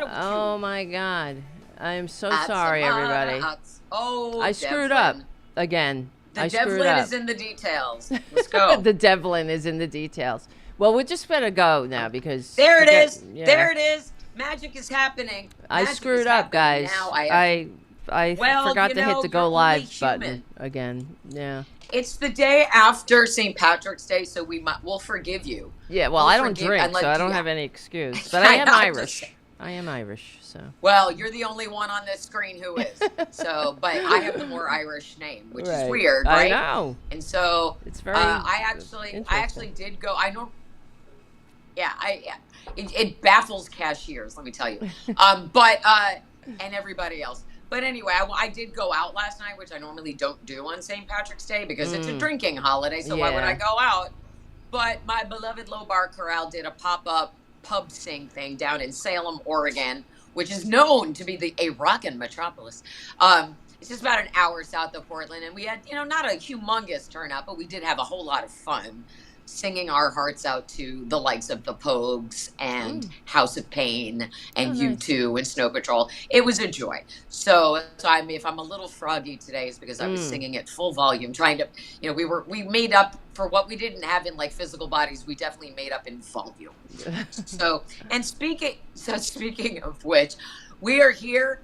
matter with you? Oh my God. I am so Hats sorry, and everybody. hats. Oh, I screwed up Devlin. again. The I screwed Devlin up. is in the details. Let's go. The Devlin is in the details. Well, we're just gonna go now because There it is. yeah. There it is. Magic is happening. I Magic screwed is up, happening. guys. Now I Well, forgot you to hit know, the go you're only live button human. again. Yeah. It's the day after St. Patrick's Day, so we'll forgive you. Yeah. Well, We'll I don't forgive- drink, unless so I don't you- have any excuse. But I am I'm just Irish. saying. I am Irish, so. Well, you're the only one on this screen who is. So, but I have the more Irish name, which is weird, right? I know. And so It's very. I interesting. actually did go. I know. Yeah, it baffles cashiers. Let me tell you. And everybody else. But anyway, I did go out last night, which I normally don't do on St. Patrick's Day because it's a drinking holiday. So why would I go out? But my beloved Low Bar Corral did a pop-up pub sing thing down in Salem, Oregon, which is known to be a rockin' metropolis. It's just about an hour south of Portland, and we had, not a humongous turnout, but we did have a whole lot of fun singing our hearts out to the likes of the Pogues and House of Pain and U2 and Snow Patrol. It was a joy. So if I'm a little froggy today, it's because I was singing at full volume, trying to, we made up for what we didn't have in like physical bodies. We definitely made up in volume. Speaking of which, we are here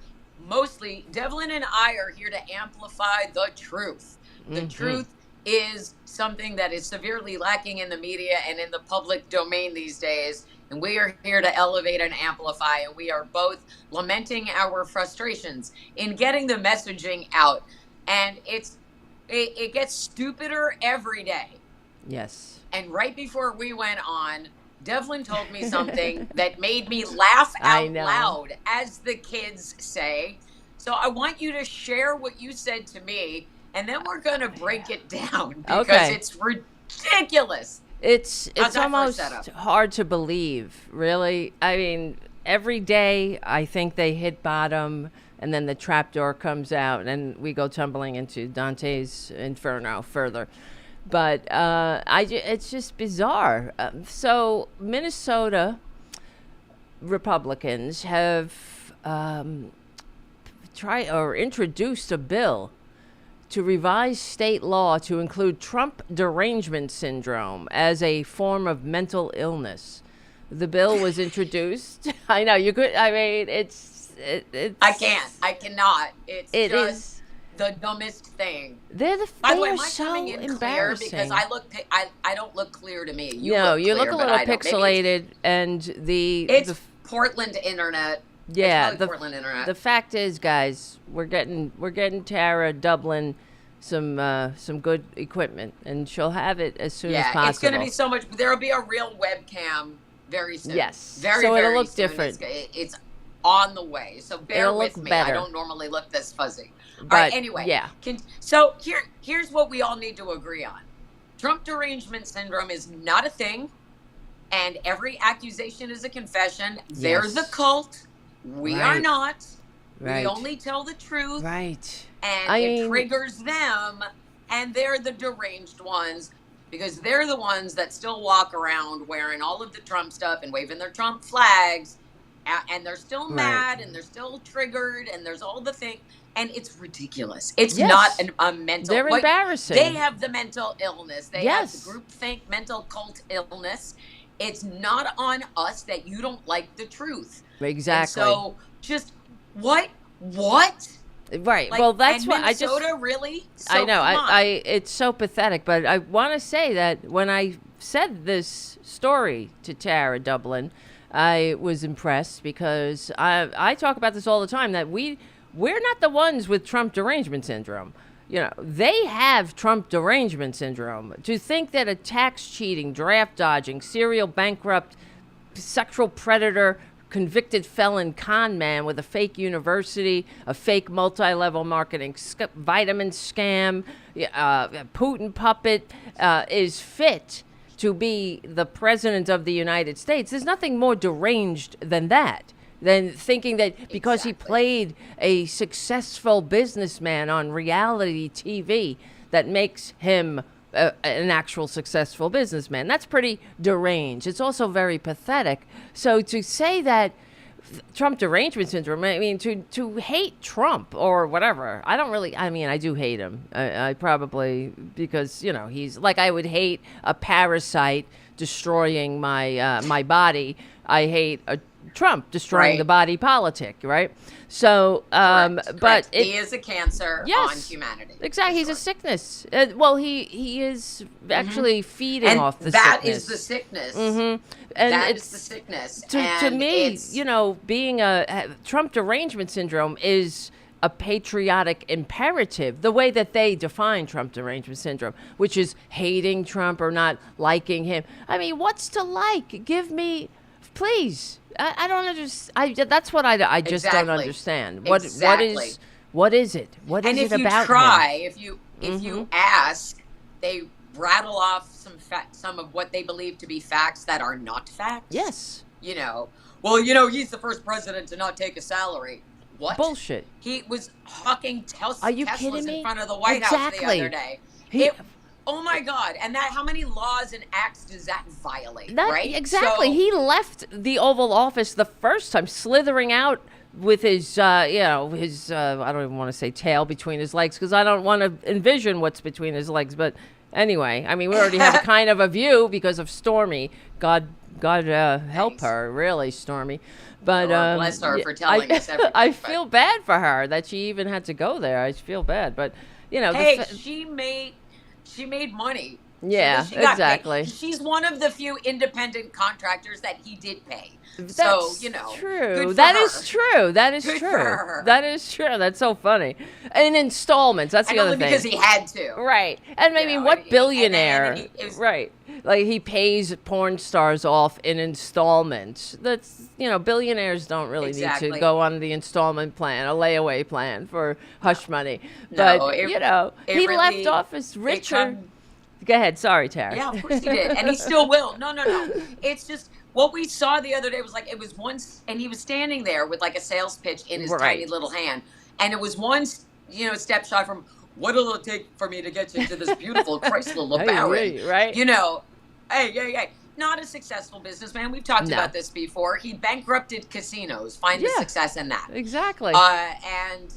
mostly, Devlin and I are here to amplify the truth. The truth is something that is severely lacking in the media and in the public domain these days. And we are here to elevate and amplify. And we are both lamenting our frustrations in getting the messaging out. And it gets stupider every day. Yes. And right before we went on, Devlin told me something that made me laugh out loud, as the kids say. So I want you to share what you said to me, and then we're going to break it down because it's ridiculous. It's almost hard to believe, really. I mean, every day I think they hit bottom, and then the trapdoor comes out, and we go tumbling into Dante's Inferno further. But it's just bizarre. So Minnesota Republicans have introduced a bill to revise state law to include Trump derangement syndrome as a form of mental illness. The bill was introduced. I know you could. I mean, it's. I can't. I cannot. It is the dumbest thing. By the way, am I so coming in clear? Because I don't look clear to me. You look a little pixelated, and it's Portland internet. Yeah, Portland internet. The fact is, guys, we're getting Tara Dublin some good equipment, and she'll have it as soon as possible. Yeah, it's going to be so much. There'll be a real webcam very soon. Yes, so it'll look soon. different. It's on the way, so bear with me. Better. I don't normally look this fuzzy. But, all right, anyway. Yeah. So here's what we all need to agree on. Trump derangement syndrome is not a thing, and every accusation is a confession. Yes. They're the cult. We are not. Right. We only tell the truth. Right. And it triggers them, and they're the deranged ones because they're the ones that still walk around wearing all of the Trump stuff and waving their Trump flags, and they're still mad, and they're still triggered, and there's all the thing, and it's ridiculous. It's not a mental. They're embarrassing. They have the mental illness. They have the groupthink mental cult illness. It's not on us that you don't like the truth. Exactly. And so just what? Right. Well, that's what Minnesota really. So I know. It's so pathetic. But I want to say that when I said this story to Tara Dublin, I was impressed because I talk about this all the time that we're not the ones with Trump derangement syndrome. They have Trump derangement syndrome. To think that a tax cheating, draft dodging, serial bankrupt, sexual predator, convicted felon con man with a fake university, a fake multi-level marketing vitamin scam, Putin puppet is fit to be the president of the United States. There's nothing more deranged than that. Than thinking that because he played a successful businessman on reality TV, that makes him an actual successful businessman. That's pretty deranged. It's also very pathetic. So to say that Trump derangement syndrome. I mean, to hate Trump or whatever. I don't really. I mean, I do hate him. I probably, because he's like, I would hate a parasite destroying my body. I hate a Trump destroying the body politic, right? So, but he is a cancer on humanity. Exactly, he's a sickness. Well, he is actually feeding off the that sickness. Is the sickness. Mm-hmm. And that is the sickness. To me, being a Trump derangement syndrome is a patriotic imperative, the way that they define Trump derangement syndrome, which is hating Trump or not liking him. I mean, what's to like? Give me, please. I don't understand. That's what I just don't understand. What is it? What is it about him? And if you ask, they rattle off some of what they believe to be facts that are not facts. Yes. He's the first president to not take a salary. What? Bullshit. He was hawking Are you kidding me? in front of the White House the other day. Oh my God. And how many laws and acts does that violate, right? Exactly. So, he left the Oval Office the first time, slithering out with his, I don't even want to say tail between his legs, because I don't want to envision what's between his legs. But anyway, I mean, we already have a kind of a view because of Stormy. God help her, really, Stormy. But bless her for telling us everything. I feel bad for her that she even had to go there. I feel bad. But, she made money. Yeah, exactly. She's one of the few independent contractors that he did pay. That's true. That is true. That is true. That is true. That's so funny. In installments, that's the other thing. Because he had to. Right. And maybe what billionaire, right, like he pays porn stars off in installments. That's, billionaires don't really need to go on the installment plan, a layaway plan for hush money. But, he left office richer. Go ahead. Sorry, Tara. Yeah, of course he did. And he still will. No. It's just what we saw the other day was like, it was once, and he was standing there with like a sales pitch in his tiny little hand. And it was one, step shot from, what'll it take for me to get you to this beautiful Chrysler LeBaron? Right. Hey. Not a successful businessman. We've talked about this before. He bankrupted casinos. Find the success in that. Exactly. And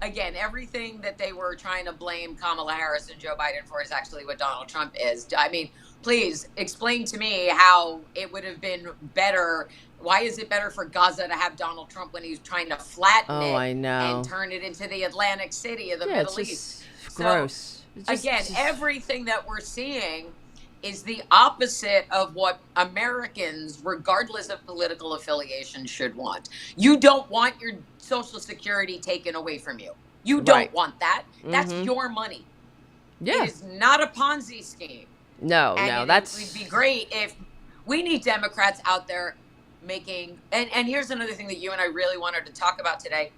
again, everything that they were trying to blame Kamala Harris and Joe Biden for is actually what Donald Trump is. I mean, please explain to me how it would have been better. Why is it better for Gaza to have Donald Trump when he's trying to flatten it and turn it into the Atlantic City of the Middle East? Gross. So, everything that we're seeing is the opposite of what Americans, regardless of political affiliation, should want. You don't want your Social Security taken away from you. You don't want that. That's your money. Yeah. It is not a Ponzi scheme. No, it would be great if we need Democrats out there making, and here's another thing that you and I really wanted to talk about today,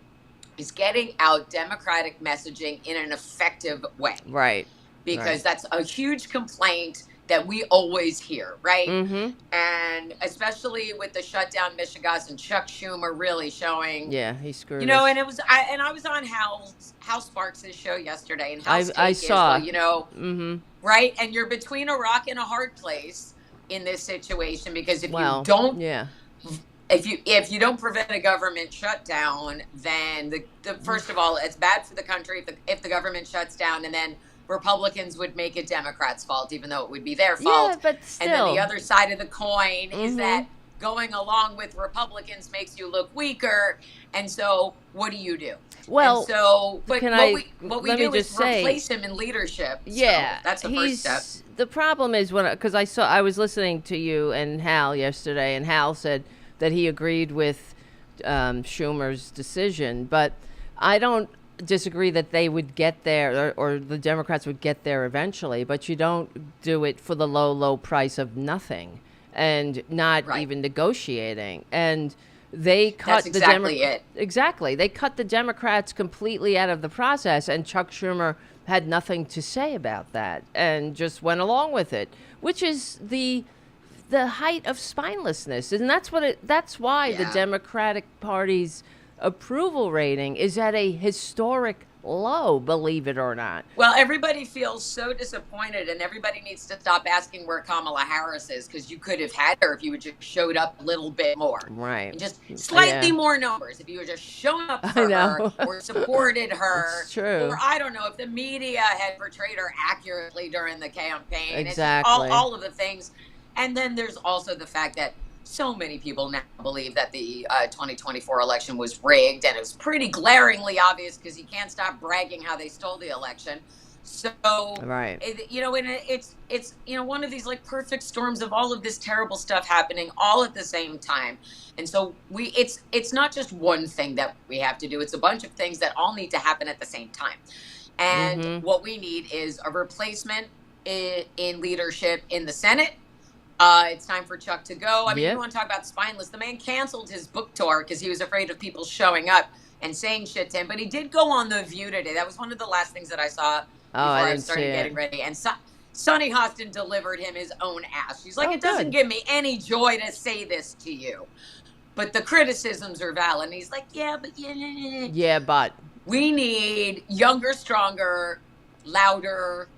is getting out Democratic messaging in an effective way. Right. Because that's a huge complaint that we always hear, right? Mm-hmm. And especially with the shutdown Michigas and Chuck Schumer really showing. Yeah, he screwed us. And it was, I was on Hal Sparks' show yesterday, and Hal's I saw. right? And you're between a rock and a hard place in this situation, because if you don't prevent a government shutdown, then first of all, it's bad for the country if the government shuts down, and then Republicans would make it Democrats' fault, even though it would be their fault. Yeah, but still. And then the other side of the coin is that going along with Republicans makes you look weaker. And so what do you do? Well, and so, but what we do is replace him in leadership. Yeah. So that's the first step. The problem is because I was listening to you and Hal yesterday, and Hal said that he agreed with Schumer's decision, but I don't disagree that they would get there, or the Democrats would get there eventually, but you don't do it for the low price of nothing and not even negotiating. And they cut Exactly. They cut the Democrats completely out of the process, and Chuck Schumer had nothing to say about that and just went along with it, which is the height of spinelessness. And that's why the Democratic Party's approval rating is at a historic low, believe it or not. Well, everybody feels so disappointed, and everybody needs to stop asking where Kamala Harris is, because you could have had her if you had just showed up a little bit more. Right. And just slightly more numbers. If you had just shown up for her or supported her. It's true. Or, I don't know, if the media had portrayed her accurately during the campaign. Exactly. All of the things. And then there's also the fact that so many people now believe that the 2024 election was rigged, and it was pretty glaringly obvious because you can't stop bragging how they stole the election. So, right. It's one of these like perfect storms of all of this terrible stuff happening all at the same time. And so it's not just one thing that we have to do. It's a bunch of things that all need to happen at the same time. And what we need is a replacement in leadership in the Senate. It's time for Chuck to go. I mean, you want to talk about spineless. The man canceled his book tour because he was afraid of people showing up and saying shit to him. But he did go on The View today. That was one of the last things that I saw before I started getting ready. And Sonny Hostin delivered him his own ass. She's like, it doesn't give me any joy to say this to you, but the criticisms are valid. And he's like, yeah, but we need younger, stronger, louder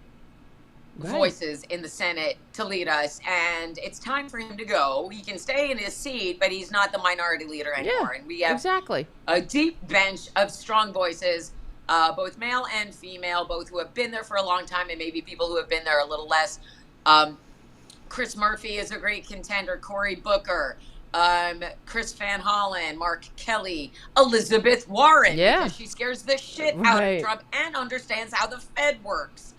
voices in the Senate to lead us, and it's time for him to go. He can stay in his seat, but he's not the minority leader anymore. And we have a deep bench of strong voices, both male and female, both who have been there for a long time and maybe people who have been there a little less. Chris Murphy is a great contender, Cory Booker, Chris Van Hollen, Mark Kelly, Elizabeth Warren, because she scares the shit out of Trump and understands how the Fed works.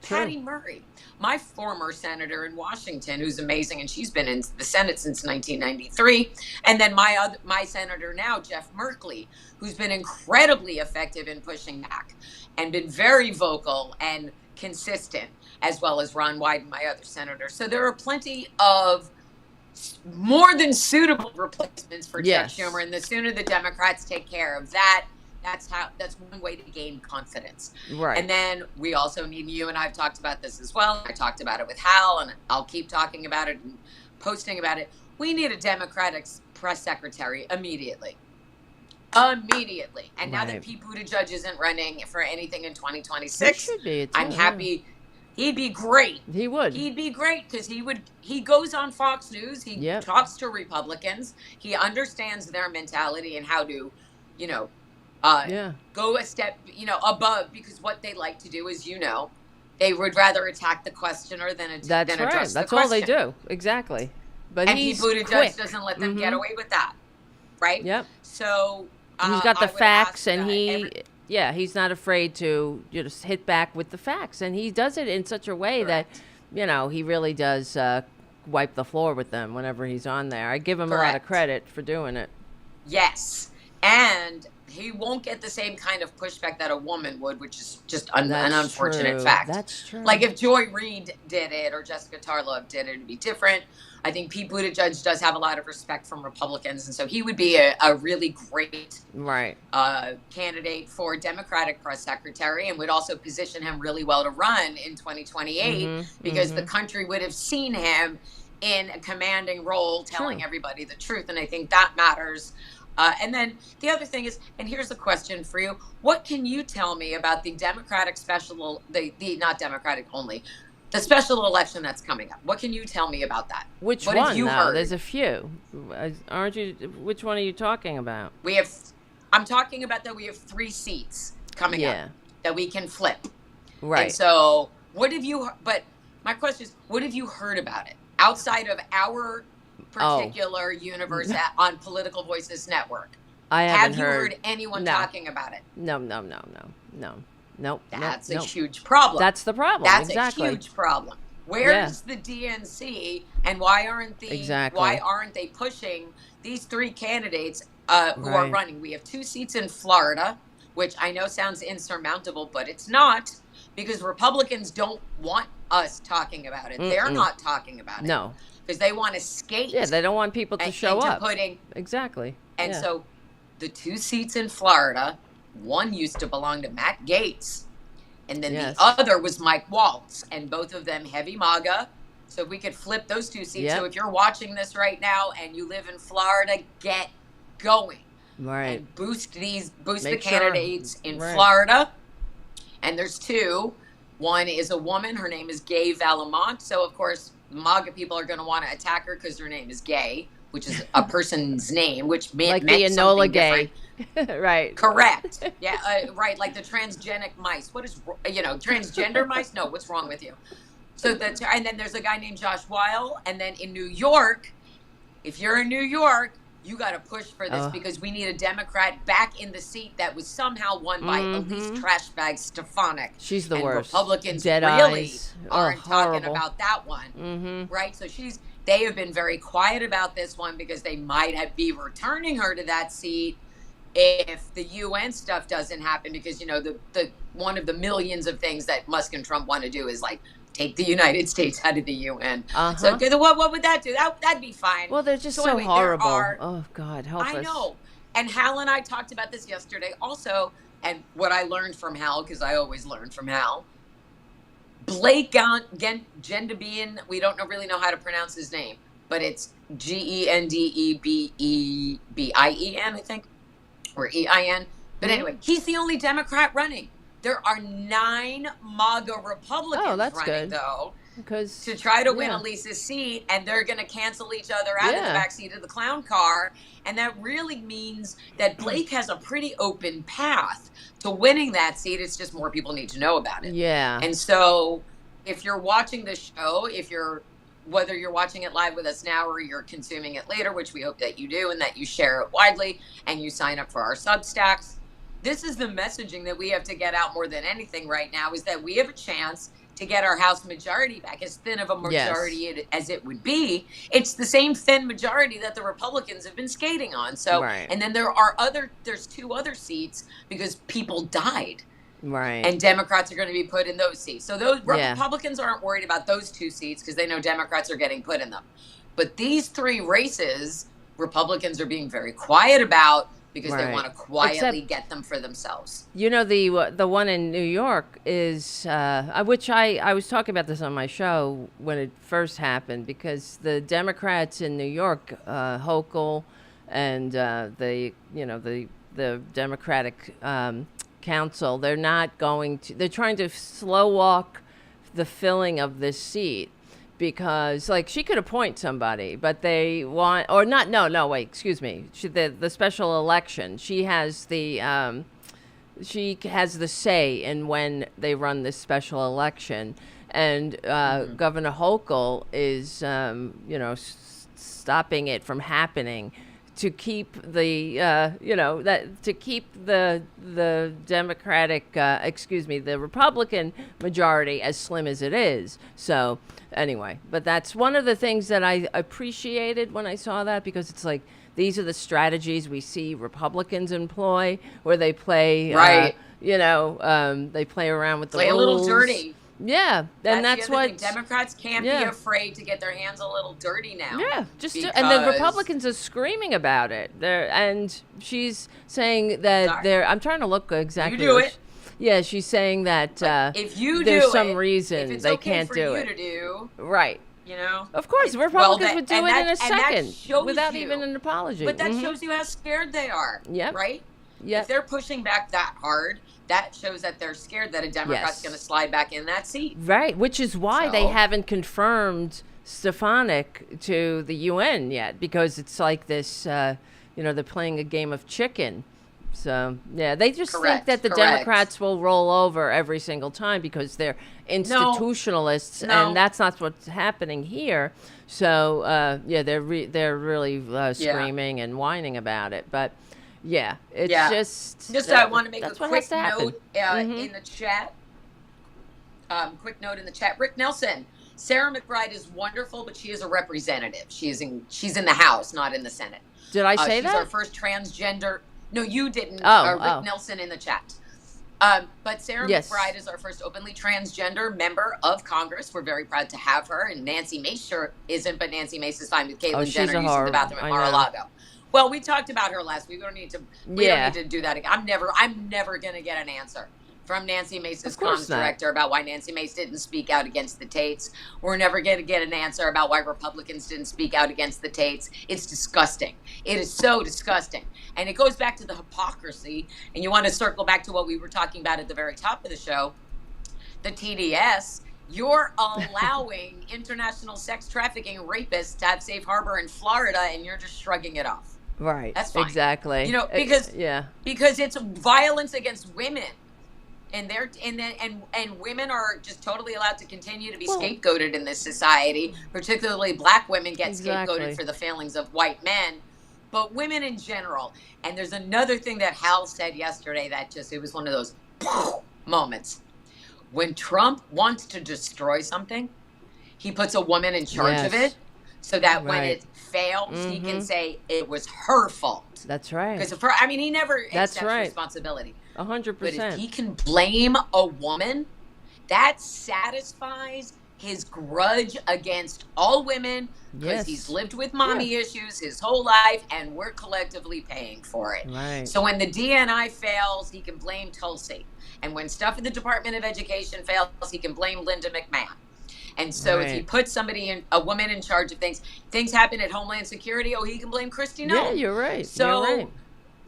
Patty Murray, my former senator in Washington, who's amazing, and she's been in the Senate since 1993. And then my senator now, Jeff Merkley, who's been incredibly effective in pushing back and been very vocal and consistent, as well as Ron Wyden, my other senator. So there are plenty of more than suitable replacements for Chuck Schumer, and the sooner the Democrats take care of that, that's one way to gain confidence. Right. And then we also need, you and I've talked about this as well. I talked about it with Hal, and I'll keep talking about it and posting about it. We need a Democratic press secretary immediately. And now that Pete Buttigieg isn't running for anything in 2026, I'm happy. He'd be great. He would. He'd be great because he goes on Fox News. He talks to Republicans. He understands their mentality and how to, go a step, above, because what they like to do is, they would rather attack the questioner than address the question. That's all they do. Exactly. But Pete Buttigieg doesn't let them get away with that. Right? Yep. So he's got the facts, and he's not afraid to just hit back with the facts, and he does it in such a way that, he really does wipe the floor with them whenever he's on there. I give him a lot of credit for doing it. Yes, and he won't get the same kind of pushback that a woman would, which is just an unfortunate fact. That's true. Like if Joy Reid did it or Jessica Tarlov did it, it'd be different. I think Pete Buttigieg does have a lot of respect from Republicans, and so he would be a really great candidate for Democratic press secretary, and would also position him really well to run in 2028 because the country would have seen him in a commanding role telling everybody the truth, and I think that matters. And then the other thing is, and here's a question for you: what can you tell me about the Democratic special, the not Democratic only, the special election that's coming up? What can you tell me about that? Which what one? Have you heard? There's a few. Aren't you? Which one are you talking about? I'm talking about that we have 3 seats coming up that we can flip. Right. And so, but my question is, what have you heard about it outside of our particular universe on Political Voices Network? Have you heard anyone talking about it? No. Nope. That's a huge problem. That's the problem. That's a huge problem. Where is the DNC, and why aren't they pushing these 3 candidates who are running? We have 2 seats in Florida, which I know sounds insurmountable, but it's not, because Republicans don't want us talking about it. They're not talking about it. No. Because they want to skate. Yeah, they don't want people to show up. Exactly. And so the 2 seats in Florida, one used to belong to Matt Gaetz, and then the other was Mike Waltz, and both of them heavy MAGA. So if we could flip those 2 seats. So if you're watching this right now and you live in Florida, get going. Right. and boost the Make sure. candidates in Right. Florida. And there's two. One is a woman. Her name is Gay Valamont. So, of course, MAGA people are going to want to attack her because her name is Gay, which is a person's name, which Like meant the Enola something Gay. different. Right. Correct. Yeah, right. Like the transgenic mice. What is, transgender mice? No, what's wrong with you? So and then there's a guy named Josh Weil. And then in New York, if you're in New York, you got to push for this because we need a Democrat back in the seat that was somehow won by Elise Trashbag Stefanik. She's the and worst. Republicans Dead really eyes. aren't talking Horrible. about that one, right? So they have been very quiet about this one because they might be returning her to that seat if the UN stuff doesn't happen, because the one of the millions of things that Musk and Trump want to do is like take the United States out of the UN. So what would that do? That'd be fine. Well, they're just so anyway, horrible. Oh God, help us. I know. And Hal and I talked about this yesterday also, and what I learned from Hal, because I always learn from Hal. Blake Gendebian, we don't really know how to pronounce his name, but it's Gendebien, I think, or EIN. But anyway, he's the only Democrat running. There are 9 MAGA Republicans running, though, to try to win Elise's seat, and they're going to cancel each other out of the backseat of the clown car. And that really means that Blake has a pretty open path to winning that seat. It's just more people need to know about it. Yeah. And so if you're watching the show, whether you're watching it live with us now or you're consuming it later, which we hope that you do and that you share it widely and you sign up for our substacks, this is the messaging that we have to get out more than anything right now, is that we have a chance to get our House majority back, as thin of a majority as it would be. It's the same thin majority that the Republicans have been skating on. So, and then there's 2 other seats because people died. Right. And Democrats are going to be put in those seats. So those Republicans aren't worried about those 2 seats because they know Democrats are getting put in them. But these 3 races, Republicans are being very quiet about, because they want to quietly get them for themselves. The one in New York is, which I was talking about this on my show when it first happened, because the Democrats in New York, Hochul, and the Democratic Council, they're trying to slow walk the filling of this seat. Because, she could appoint somebody, but they want, or not, no, wait, excuse me. The special election, she has the say in when they run this special election. And Governor Hochul is, stopping it from happening to keep the the Republican majority as slim as it is. So anyway, but that's one of the things that I appreciated when I saw that, because it's like, these are the strategies we see Republicans employ, where they play, they play around with the rules. Play a little dirty. Yeah, and that's what Democrats can't be afraid to get their hands a little dirty now. Yeah, and the Republicans are screaming about it. And she's saying that I'm trying to look exactly. You do it. Yeah, she's saying that if you there's do some reason they can't do it. To do, right. Of course, Republicans would do it in a second without you, even an apology. But that shows you how scared they are. Yeah. Right. Yeah. If they're pushing back that hard, that shows that they're scared that a Democrat's going to slide back in that seat. Right, which is why they haven't confirmed Stefanik to the UN yet, because it's like this, they're playing a game of chicken. So, they just think that the Democrats will roll over every single time because they're institutionalists, and that's not what's happening here. So, they're really screaming and whining about it. But, it's just... I want to make a quick note in the chat. Quick note in the chat. Rick Nelson. Sarah McBride is wonderful, but she is a representative. She's in the House, not in the Senate. Did I say that? She's our first transgender... No, you didn't. Rick Nelson in the chat. But Sarah McBride is our first openly transgender member of Congress. We're very proud to have her. And Nancy Mace sure isn't, but Nancy Mace is fine with Caitlyn Jenner using the bathroom at Mar-a-Lago. Well, we talked about her last week. We don't need to do that again. I'm never going to get an answer from Nancy Mace's Of course comms not. director about why Nancy Mace didn't speak out against the Tates. We're never going to get an answer about why Republicans didn't speak out against the Tates. It's disgusting. It is so disgusting. And it goes back to the hypocrisy. And you want to circle back to what we were talking about at the very top of the show, the TDS. You're allowing international sex trafficking rapists to have safe harbor in Florida, and you're just shrugging it off. Right. That's fine. Exactly. You know, because it's violence against women. And women are just totally allowed to continue to be scapegoated in this society. Particularly black women get scapegoated for the failings of white men, but women in general. And there's another thing that Hal said yesterday that it was one of those moments. When Trump wants to destroy something, he puts a woman in charge of it so that when it fails, he can say it was her fault. That's right. Because he never accepts responsibility. 100%. But if he can blame a woman, that satisfies his grudge against all women because he's lived with mommy issues his whole life, and we're collectively paying for it. Right. So when the DNI fails, he can blame Tulsi. And when stuff in the Department of Education fails, he can blame Linda McMahon. And so if you put a woman in charge of things happen at Homeland Security, he can blame Kristi Noem. Yeah, you're right. So, you're right.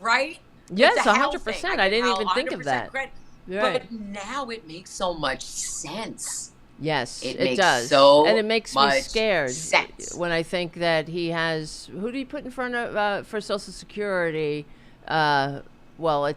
Right? Yes, 100%. I didn't even think of that. Right. But now it makes so much sense. Yes, it makes does. So and it makes me scared sense. when I think that he has, who do you put in front of for Social Security? Well, I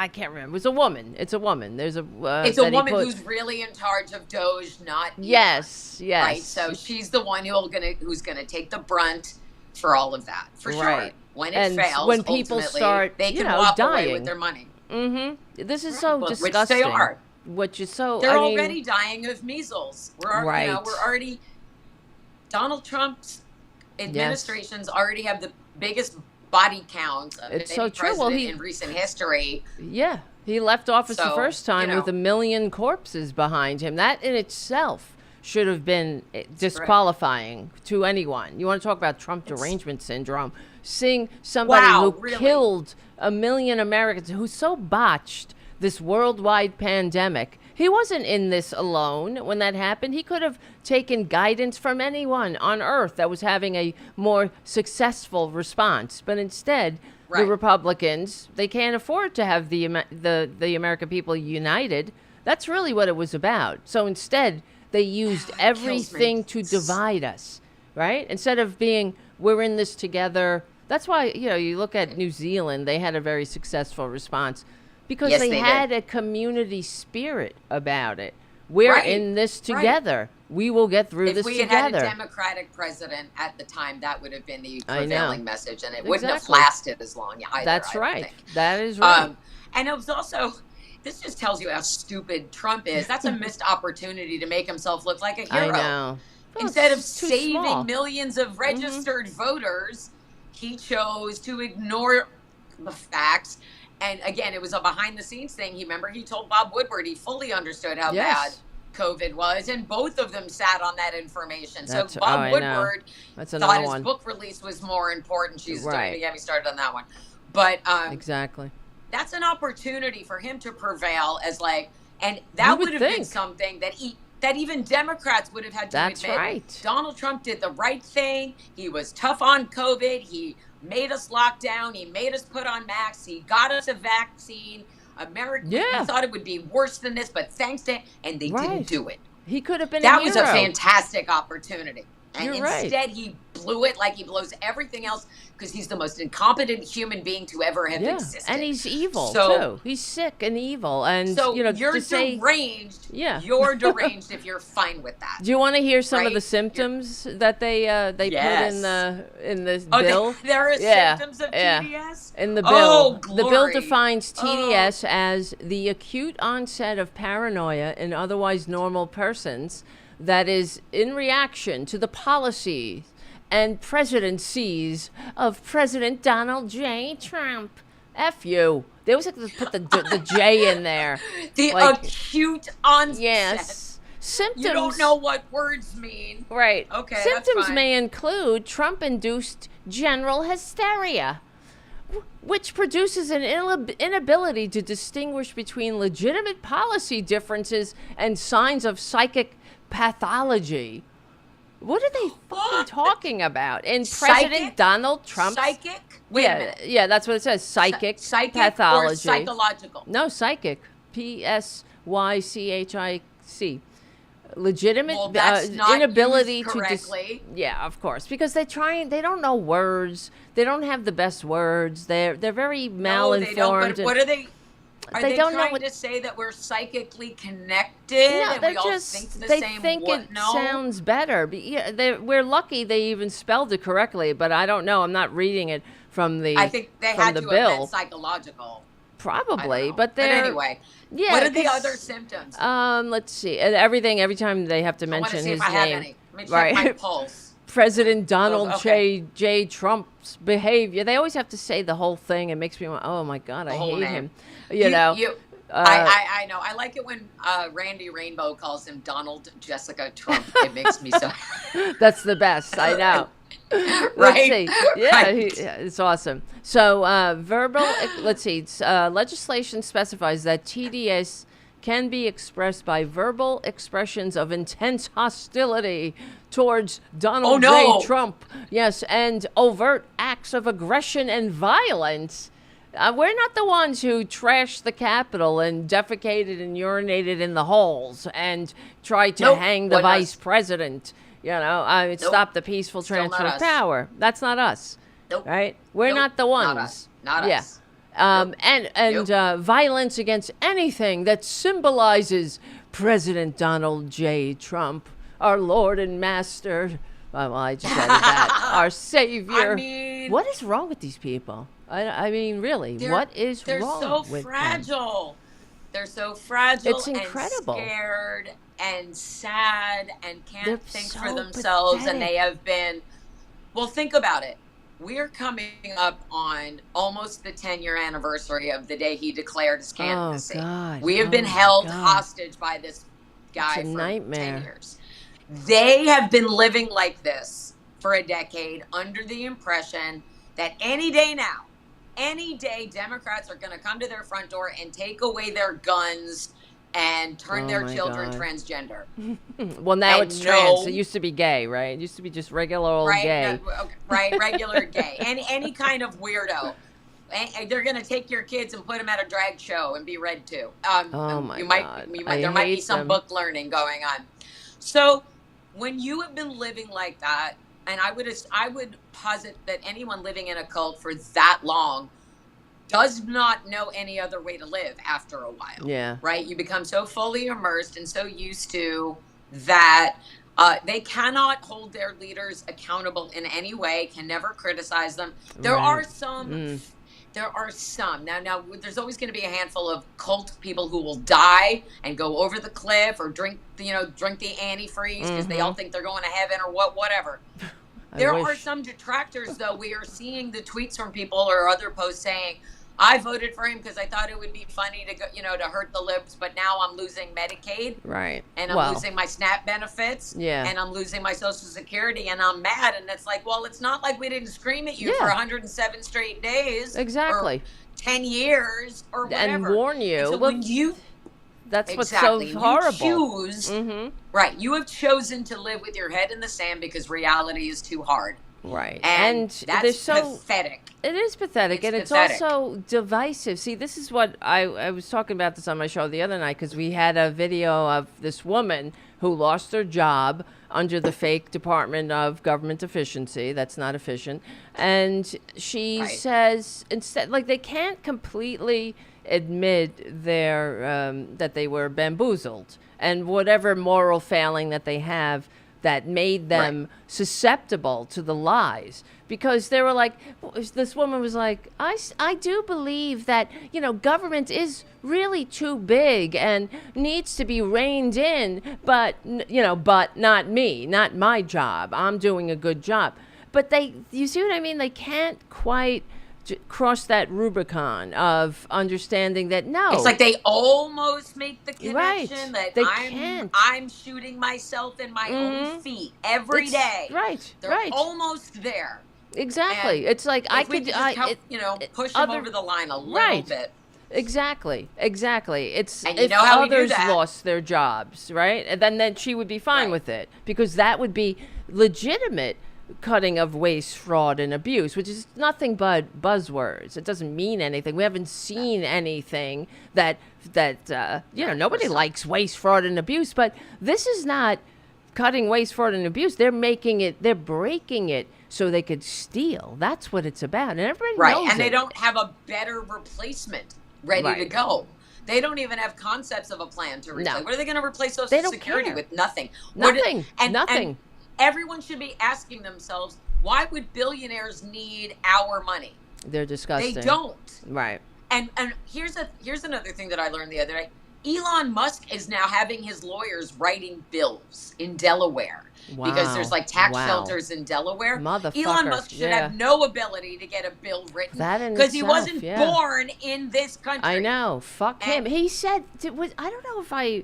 can't remember. It's a woman. It's a woman. There's a. It's a woman who's really in charge of Doge, not. Yes. Right. So she's the one who's gonna take the brunt for all of that, for sure. When it fails, when people start, they can walk dying away with their money. Mm-hmm. This is so disgusting. Which they are. Which is so. They're already dying of measles. We're already. Donald Trump's administrations already have the biggest body count of any president in recent history. Yeah, he left office the first time with 1 million corpses behind him. That in itself should have been disqualifying to anyone. You want to talk about Trump derangement syndrome? Seeing somebody who killed 1 million Americans, who so botched this worldwide pandemic. He wasn't in this alone when that happened. He could have taken guidance from anyone on earth that was having a more successful response. But instead, the Republicans, they can't afford to have the American people united. That's really what it was about. So instead, they used everything to divide us, right? Instead of being, we're in this together. That's why, you look at New Zealand, they had a very successful response. Because they had a community spirit about it. We're in this together. We will get through this together. If we had a Democratic president at the time, that would have been the prevailing message, and it wouldn't have lasted as long either. That's right. That is right. And it was also, this just tells you how stupid Trump is. That's a missed opportunity to make himself look like a hero. I know. Well, instead of saving millions of registered voters, he chose to ignore the facts. And again, it was a behind-the-scenes thing. He told Bob Woodward he fully understood how bad COVID was, and both of them sat on that information. So Bob Woodward thought his book release was more important. Don't get me started on that one. But exactly, that's an opportunity for him to prevail and that would have been something that even Democrats would have had to admit. That's right. Donald Trump did the right thing. He was tough on COVID. He made us lock down. He made us put on masks. He got us a vaccine. We thought it would be worse than this, but thanks to and they didn't do it. He could have been that was a fantastic opportunity. And You're instead he blew it like he blows everything else because he's the most incompetent human being to ever have existed. And he's evil too. He's sick and evil. And you're deranged. You're deranged if you're fine with that. Do you want to hear some of the symptoms that they put in the bill? There are symptoms of TDS? In the bill. The bill defines TDS as the acute onset of paranoia in otherwise normal persons that is in reaction to the policies and presidencies of President Donald J. Trump. F you. They always have to put the J in there. The acute onset. Yes. Symptoms. You don't know what words mean. Right. Okay, Symptoms may include Trump-induced general hysteria, which produces an inability to distinguish between legitimate policy differences and signs of psychic pathology. What are they fucking talking about? And President Donald Trump. Psychic? Wait a minute. Yeah, that's what it says. Psychic pathology. Or psychological? No, psychic. Psychic. Legitimate inability to yeah, of course, because they don't know words. They don't have the best words. They're very malinformed. They don't, but what are they? Are they don't trying to say that we're psychically connected? No, and we all think the they same think it sounds better. But yeah, we're lucky they even spelled it correctly. But I don't know. I'm not reading it from the. I think they had to have been psychological. Probably, but anyway. Yeah. What are the other symptoms? Let's see. Every time they have to mention his name. Let me check my pulse. President Donald J. Trump's behavior. They always have to say the whole thing. It makes me want, oh my God, I hate him. You know. I know. I like it when Randy Rainbow calls him Donald Jessica Trump. It makes me so. That's the best. I know. Right. Let's see. Yeah, right. It's awesome. So let's see. Legislation specifies that TDS can be expressed by verbal expressions of intense hostility towards Donald J. Trump. Yes, and overt acts of aggression and violence. We're not the ones who trashed the Capitol and defecated and urinated in the halls and tried to hang the vice president. You know, stop the peaceful transfer of power. That's not us. Right? We're not the ones. Not us. And violence against anything that symbolizes President Donald J. Trump, our Lord and Master. Well, I just added that. Our Savior. I mean, what is wrong with these people? I mean, really, what is wrong with them? They're so fragile. It's incredible. And scared and sad and can't think for themselves. Pathetic. And they have been, well, think about it. We're coming up on almost the 10-year anniversary of the day he declared his candidacy. Oh, God. We have been held hostage by this guy for 10 years. They have been living like this for a decade under the impression that any day now, any day, Democrats are going to come to their front door and take away their guns and turn their children transgender. Well, now it's trans. It used to be gay, right? It used to be just regular old gay. Regular gay. Any kind of weirdo. And they're going to take your kids and put them at a drag show and be read to. Oh, my God. There might be some book learning going on. So when you have been living like that, and I would posit that anyone living in a cult for that long does not know any other way to live after a while. Yeah. Right? You become so fully immersed and so used to that they cannot hold their leaders accountable in any way, can never criticize them. There are some. Now, there's always going to be a handful of cult people who will die and go over the cliff or drink the antifreeze because they all think they're going to heaven or whatever. There are some detractors, though. We are seeing the tweets from people or other posts saying, I voted for him because I thought it would be funny to go, to hurt the libs, but now I'm losing Medicaid. Right. And I'm losing my SNAP benefits. Yeah. And I'm losing my Social Security, and I'm mad. And it's like, well, it's not like we didn't scream at you for 107 straight days. Exactly. Or 10 years or whatever. And warn you. And so when you... That's what's so horrible. You choose, right, you have chosen to live with your head in the sand because reality is too hard. Right. And that's pathetic. It is pathetic. It's also divisive. See, this is what I was talking about this on my show the other night because we had a video of this woman who lost her job under the fake Department of Government Efficiency. That's not efficient. And she says, instead, like, they can't completely admit that they were bamboozled and whatever moral failing that they have that made them susceptible to the lies, because they were like, this woman was like, I do believe that, government is really too big and needs to be reined in, but not me, not my job. I'm doing a good job. But you see what I mean? They can't quite cross that Rubicon of understanding that it's like they almost make the connection that can't. I'm shooting myself in my own feet every day. Right. They're almost there. Exactly. And It's like I if we could, could just help, push them over the line a little bit. Exactly. It's And you if know how we do others that. lost their jobs, right? And then she would be fine Right. with it, because that would be legitimate cutting of waste, fraud, and abuse, which is nothing but buzzwords. It doesn't mean anything. We haven't seen anything that nobody likes waste, fraud, and abuse. But this is not cutting waste, fraud, and abuse. They're breaking it so they could steal. That's what it's about, and everybody knows And they it. don't have a better replacement ready to go. They don't even have concepts of a plan to replace. No. What are they going to replace Social They don't Security care. with? Nothing. Nothing. And Nothing. everyone should be asking themselves, why would billionaires need our money? They're disgusting. They don't. Right. And here's another thing that I learned the other day. Elon Musk is now having his lawyers writing bills in Delaware because there's like tax shelters in Delaware. Motherfucker. Elon Musk should have no ability to get a bill written because he wasn't born in this country. I know. Fuck him. He said, I don't know if I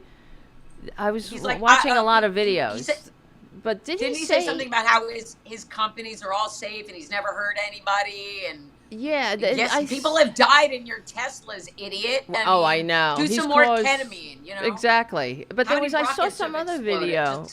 was like, watching a lot of videos. But didn't he say something about how his companies are all safe and he's never hurt anybody? And yes, people have died in your Teslas, idiot. I know. Do some more ketamine, Exactly. But I saw some other video.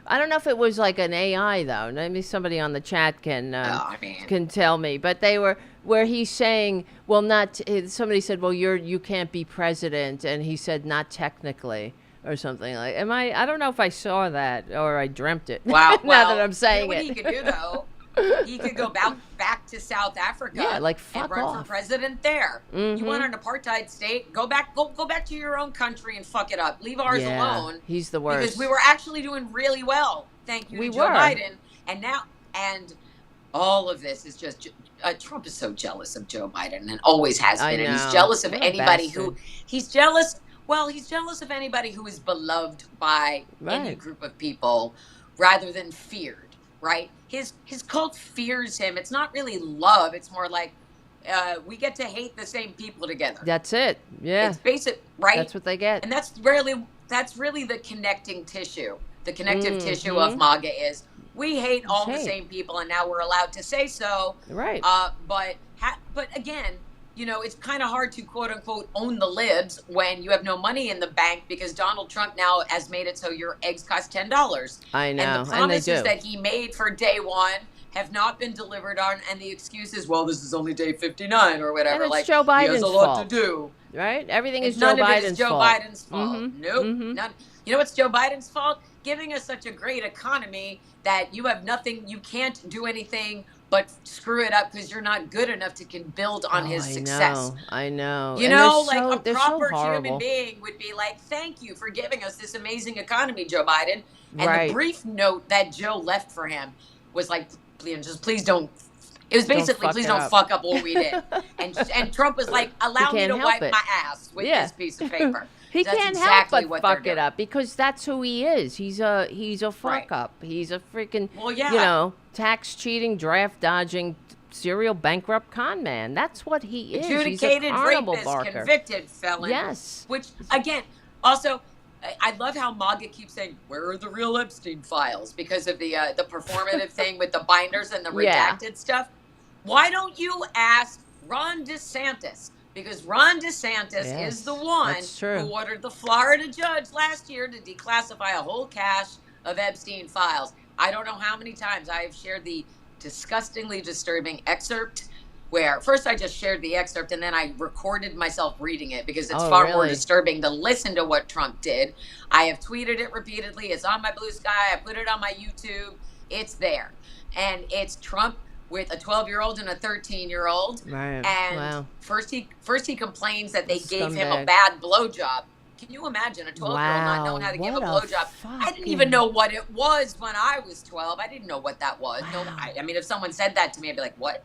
I don't know if it was like an AI though. Maybe somebody on the chat can tell me. But they were where he's saying, well, not. Somebody said, well, you can't be president, and he said, not technically. Or something like. I don't know if I saw that or I dreamt it. Wow. Now that I'm saying what he could do though, he could go back to South Africa. And run for president there. Mm-hmm. You want an apartheid state? Go back to your own country and fuck it up. Leave ours alone. He's the worst. Because we were actually doing really well. Thank you to Joe Biden. And all of this is just. Trump is so jealous of Joe Biden and always has been. And he's jealous of anybody who. He's jealous. Well, he's jealous of anybody who is beloved by any group of people rather than feared, right? His cult fears him. It's not really love. It's more like we get to hate the same people together. That's it. Yeah. It's basic, right? That's what they get. And that's really the connecting tissue. The connective tissue of MAGA is we hate all the same people, and now we're allowed to say so. Right. But again, it's kind of hard to quote unquote own the libs when you have no money in the bank because Donald Trump now has made it so your eggs cost $10. I know. And the promises that he made for day one have not been delivered on, and the excuse is, well, this is only day 59 or whatever. And it's Joe Biden's he has a lot fault. to do. Right? Everything is Joe Joe Biden's fault. None of it is Joe Biden's fault. Mm-hmm. Nope. Mm-hmm. None. You know what's Joe Biden's fault? Giving us such a great economy that you have nothing, you can't do anything but screw it up because you're not good enough to build on his success. I know. A proper human being would be like, thank you for giving us this amazing economy, Joe Biden. And the brief note that Joe left for him was like, please don't. It was basically, please don't fuck up what we did. And Trump was like, allow me to wipe my ass with this piece of paper. He can't help but fuck it up because that's who he is. He's a fuck up. He's a freaking, tax cheating, draft dodging, serial bankrupt con man. That's what he is. Adjudicated rapist, convicted felon. Yes. Which, again, also, I love how MAGA keeps saying, where are the real Epstein files? Because of the performative thing with the binders and the redacted stuff. Why don't you ask Ron DeSantis? Because Ron DeSantis is the one who ordered the Florida judge last year to declassify a whole cache of Epstein files. I don't know how many times I have shared the disgustingly disturbing excerpt where first I just shared the excerpt and then I recorded myself reading it because it's far more disturbing to listen to what Trump did. I have tweeted it repeatedly. It's on my Blue Sky. I put it on my YouTube. It's there. And it's Trump with a 12-year-old and a 13-year-old. Right. And first he complains that they gave him a bad blowjob. Can you imagine a 12-year-old not knowing how to give a blowjob? I didn't even know what it was when I was 12. I didn't know what that was. Wow. No, I mean, if someone said that to me, I'd be like, what?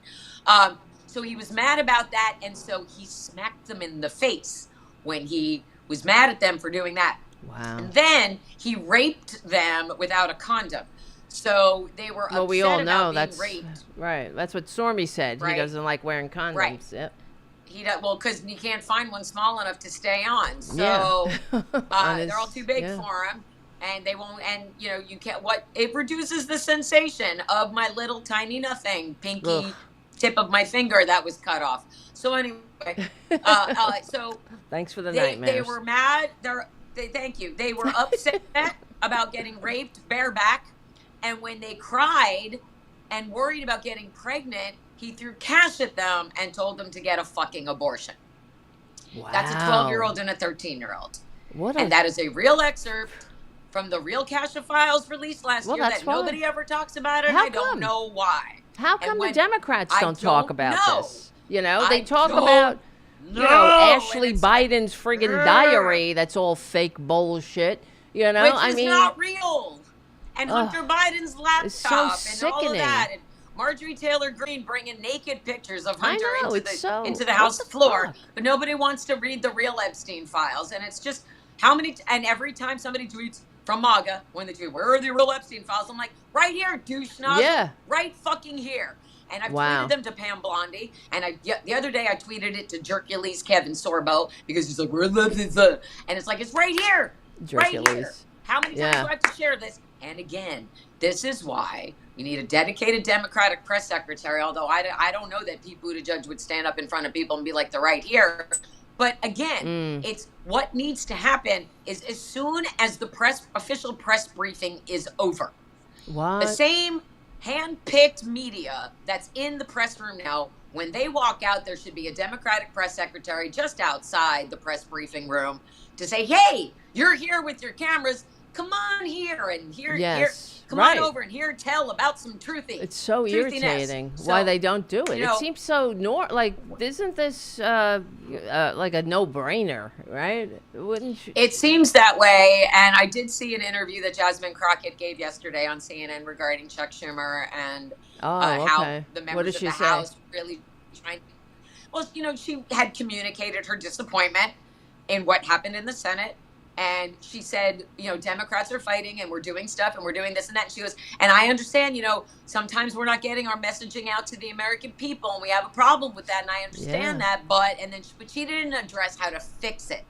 So he was mad about that, and so he smacked them in the face when he was mad at them for doing that. Wow. And then he raped them without a condom. So they were upset we all know about being raped. Right. That's what Stormy said. Right. He doesn't like wearing condoms. Right. Yep. Because he can't find one small enough to stay on. So they're all too big for him. and they won't, and you can't, it reduces the sensation of my little tiny nothing, pinky Ugh. tip of my finger that was cut off. So anyway, so Thanks for the they nightmares. were mad. Thank you. They were upset about getting raped bareback, and when they cried and worried about getting pregnant, he threw cash at them and told them to get a fucking abortion. Wow. That's a 12-year-old and a 13-year-old. What and that is a real excerpt from the Real Cash Files released last year that nobody ever talks about, and I don't know why. How come the Democrats don't talk about this? They talk about, Ashley Biden's friggin' diary that's all fake bullshit. Which is not real. And Hunter Biden's laptop and all of that. And Marjorie Taylor Greene bringing naked pictures of Hunter into the House floor. But nobody wants to read the real Epstein files. And it's just and every time somebody tweets from MAGA, when they tweet, where are the real Epstein files? I'm like, right here, douche nozzle. Yeah. Right fucking here. And I've tweeted them to Pam Blondie. And the other day I tweeted it to Jercules Kevin Sorbo because he's like, where's the... And it's like, it's right here. Right here. How many times do I have to share this? And again, this is why you need a dedicated Democratic press secretary, although I don't know that Pete Buttigieg would stand up in front of people and be like, they're right here. But again, it's what needs to happen is as soon as the official press briefing is over, the same hand-picked media that's in the press room now, when they walk out, there should be a Democratic press secretary just outside the press briefing room to say, hey, you're here with your cameras. Come on here and here. Come on over and here tell about some truthy. It's so irritating why they don't do it. It seems so isn't this like a no-brainer, right? Wouldn't you? It seems that way, and I did see an interview that Jasmine Crockett gave yesterday on CNN regarding Chuck Schumer and how the members of the House really trying. Well, she had communicated her disappointment in what happened in the Senate. And she said, Democrats are fighting and we're doing stuff and we're doing this and that. And she goes, and I understand, sometimes we're not getting our messaging out to the American people and we have a problem with that. And I understand that. But she didn't address how to fix it.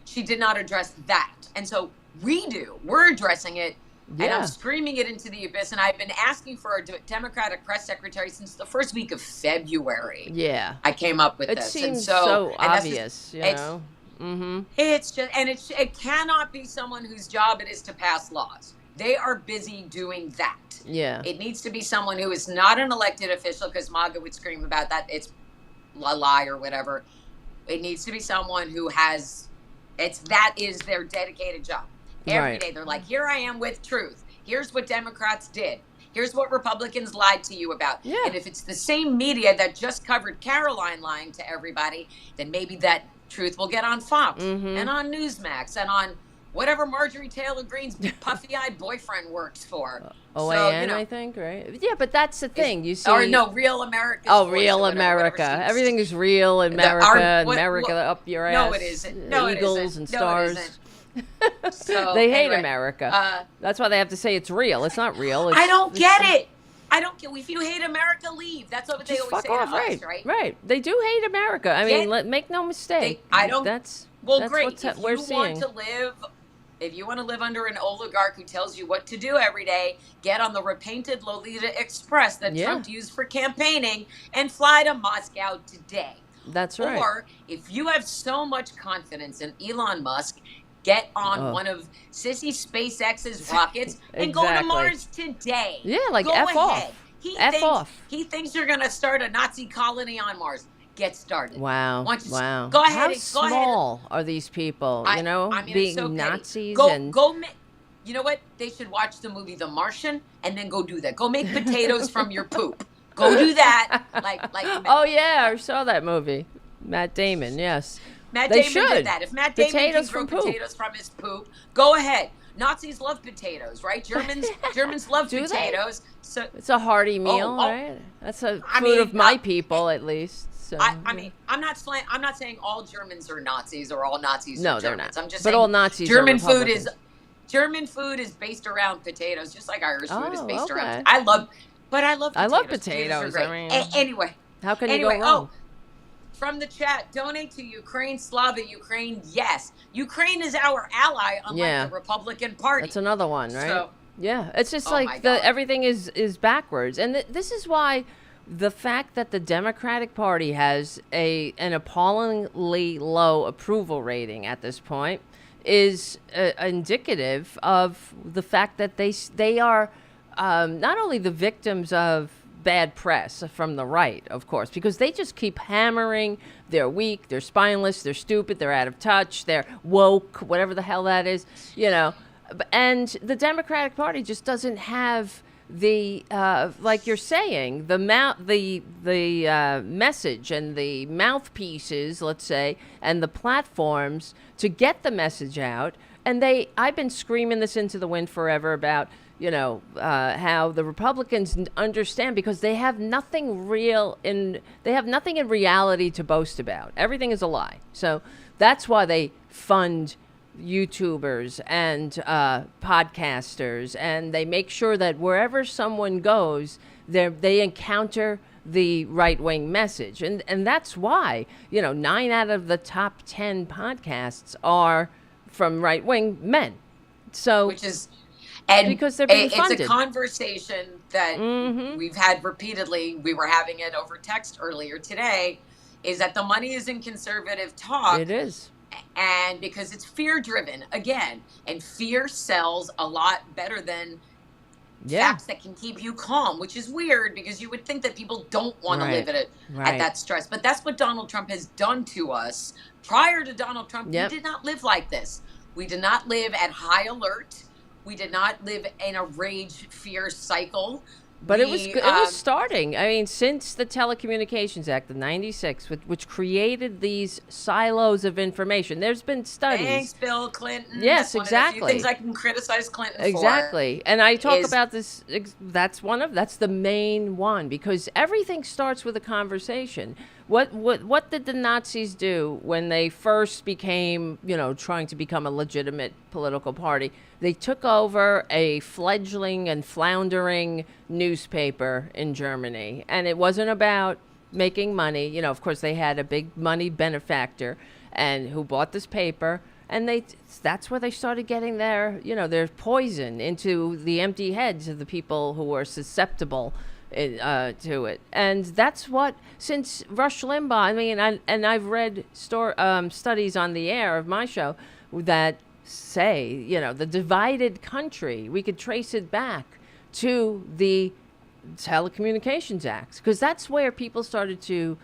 She did not address that. And so we're addressing it. And I'm screaming it into the abyss. And I've been asking for a Democratic press secretary since the first week of February. Yeah. I came up with this. It seems so obvious, Mm-hmm. It's just, and it cannot be someone whose job it is to pass laws. They are busy doing that. Yeah. It needs to be someone who is not an elected official, because MAGA would scream about that. It's a lie or whatever. It needs to be someone who that is their dedicated job. Every day they're like, here I am with truth. Here's what Democrats did. Here's what Republicans lied to you about. Yeah. And if it's the same media that just covered Caroline lying to everybody, then maybe that truth will get on Fox and on Newsmax and on whatever Marjorie Taylor Greene's puffy-eyed boyfriend works for. OAN, I think, right? Yeah, but that's the thing. You see, Real America. Oh, Real America. Everything is real in America. America up your ass. No, it isn't. No, Eagles and stars. So, they hate America. That's why they have to say it's real. It's not real. I don't get it. I don't get. If you hate America, leave. That's what they always say to us, right? Right. They do hate America. I mean, make no mistake. That's great. If you want to live under an oligarch who tells you what to do every day, get on the repainted Lolita Express that Trump used for campaigning and fly to Moscow today. That's right. Or if you have so much confidence in Elon Musk, get on one of Sissy SpaceX's rockets and go to Mars today. Yeah, like go F ahead. Off. He thinks you're going to start a Nazi colony on Mars. Get started. Wow. Go ahead. How small are these people, being so Nazis? You know what? They should watch the movie The Martian and then go do that. Go make potatoes from your poop. Go do that. Oh, yeah, I saw that movie. Matt Damon, yes. Matt Damon did that. If Matt Damon can grow potatoes from his poop, go ahead. Nazis love potatoes, right? Germans love potatoes. So it's a hearty meal, right? That's a food of my people, at least. So, I'm not saying all Germans are Nazis or all Nazis are Germans. They're not. I'm just saying all Nazis German food is based around potatoes, just like Irish food is based around. I love potatoes. I love potatoes. Anyway, how can you go wrong? from the chat, donate to Ukraine, Slava Ukraine. Yes, Ukraine is our ally, unlike the Republican Party. That's another one, right? So, yeah, it's just like everything is backwards, and this is why the fact that the Democratic Party has an appallingly low approval rating at this point is indicative of the fact that they are not only the victims of bad press from the right, of course, because they just keep hammering they're weak, they're spineless, they're stupid, they're out of touch, they're woke, whatever the hell that is, and the Democratic Party just doesn't have the like you're saying, the message and the mouthpieces, let's say, and the platforms to get the message out. And I've been screaming this into the wind forever about how the Republicans understand, because they have nothing in reality to boast about. Everything is a lie. So that's why they fund YouTubers and podcasters, and they make sure that wherever someone goes, they encounter the right-wing message. And that's why, 9 out of the top 10 podcasts are from right-wing men. So, which is, and because they're being funded. It's a conversation that we've had repeatedly. We were having it over text earlier today, is that the money is in conservative talk. It is. And because it's fear-driven, again, and fear sells a lot better than facts that can keep you calm, which is weird because you would think that people don't want to live at that stress. But that's what Donald Trump has done to us. Prior to Donald Trump, we did not live like this. We did not live at high alert. We did not live in a rage fear cycle. But it was starting. I mean, since the Telecommunications Act of '96, which created these silos of information, there's been studies. Thanks, Bill Clinton. Yes, that's exactly. One of the few things I can criticize Clinton for. Exactly. And I talk about this. That's the main one, because everything starts with a conversation. What did the Nazis do when they first became, trying to become a legitimate political party? They took over a fledgling and floundering newspaper in Germany, and it wasn't about making money. Of course, they had a big money benefactor and who bought this paper, and that's where they started getting their poison into the empty heads of the people who were susceptible to it. And that's what, since Rush Limbaugh, I've read studies on the air of my show that say, the divided country, we could trace it back to the Telecommunications Act, because that's where people started to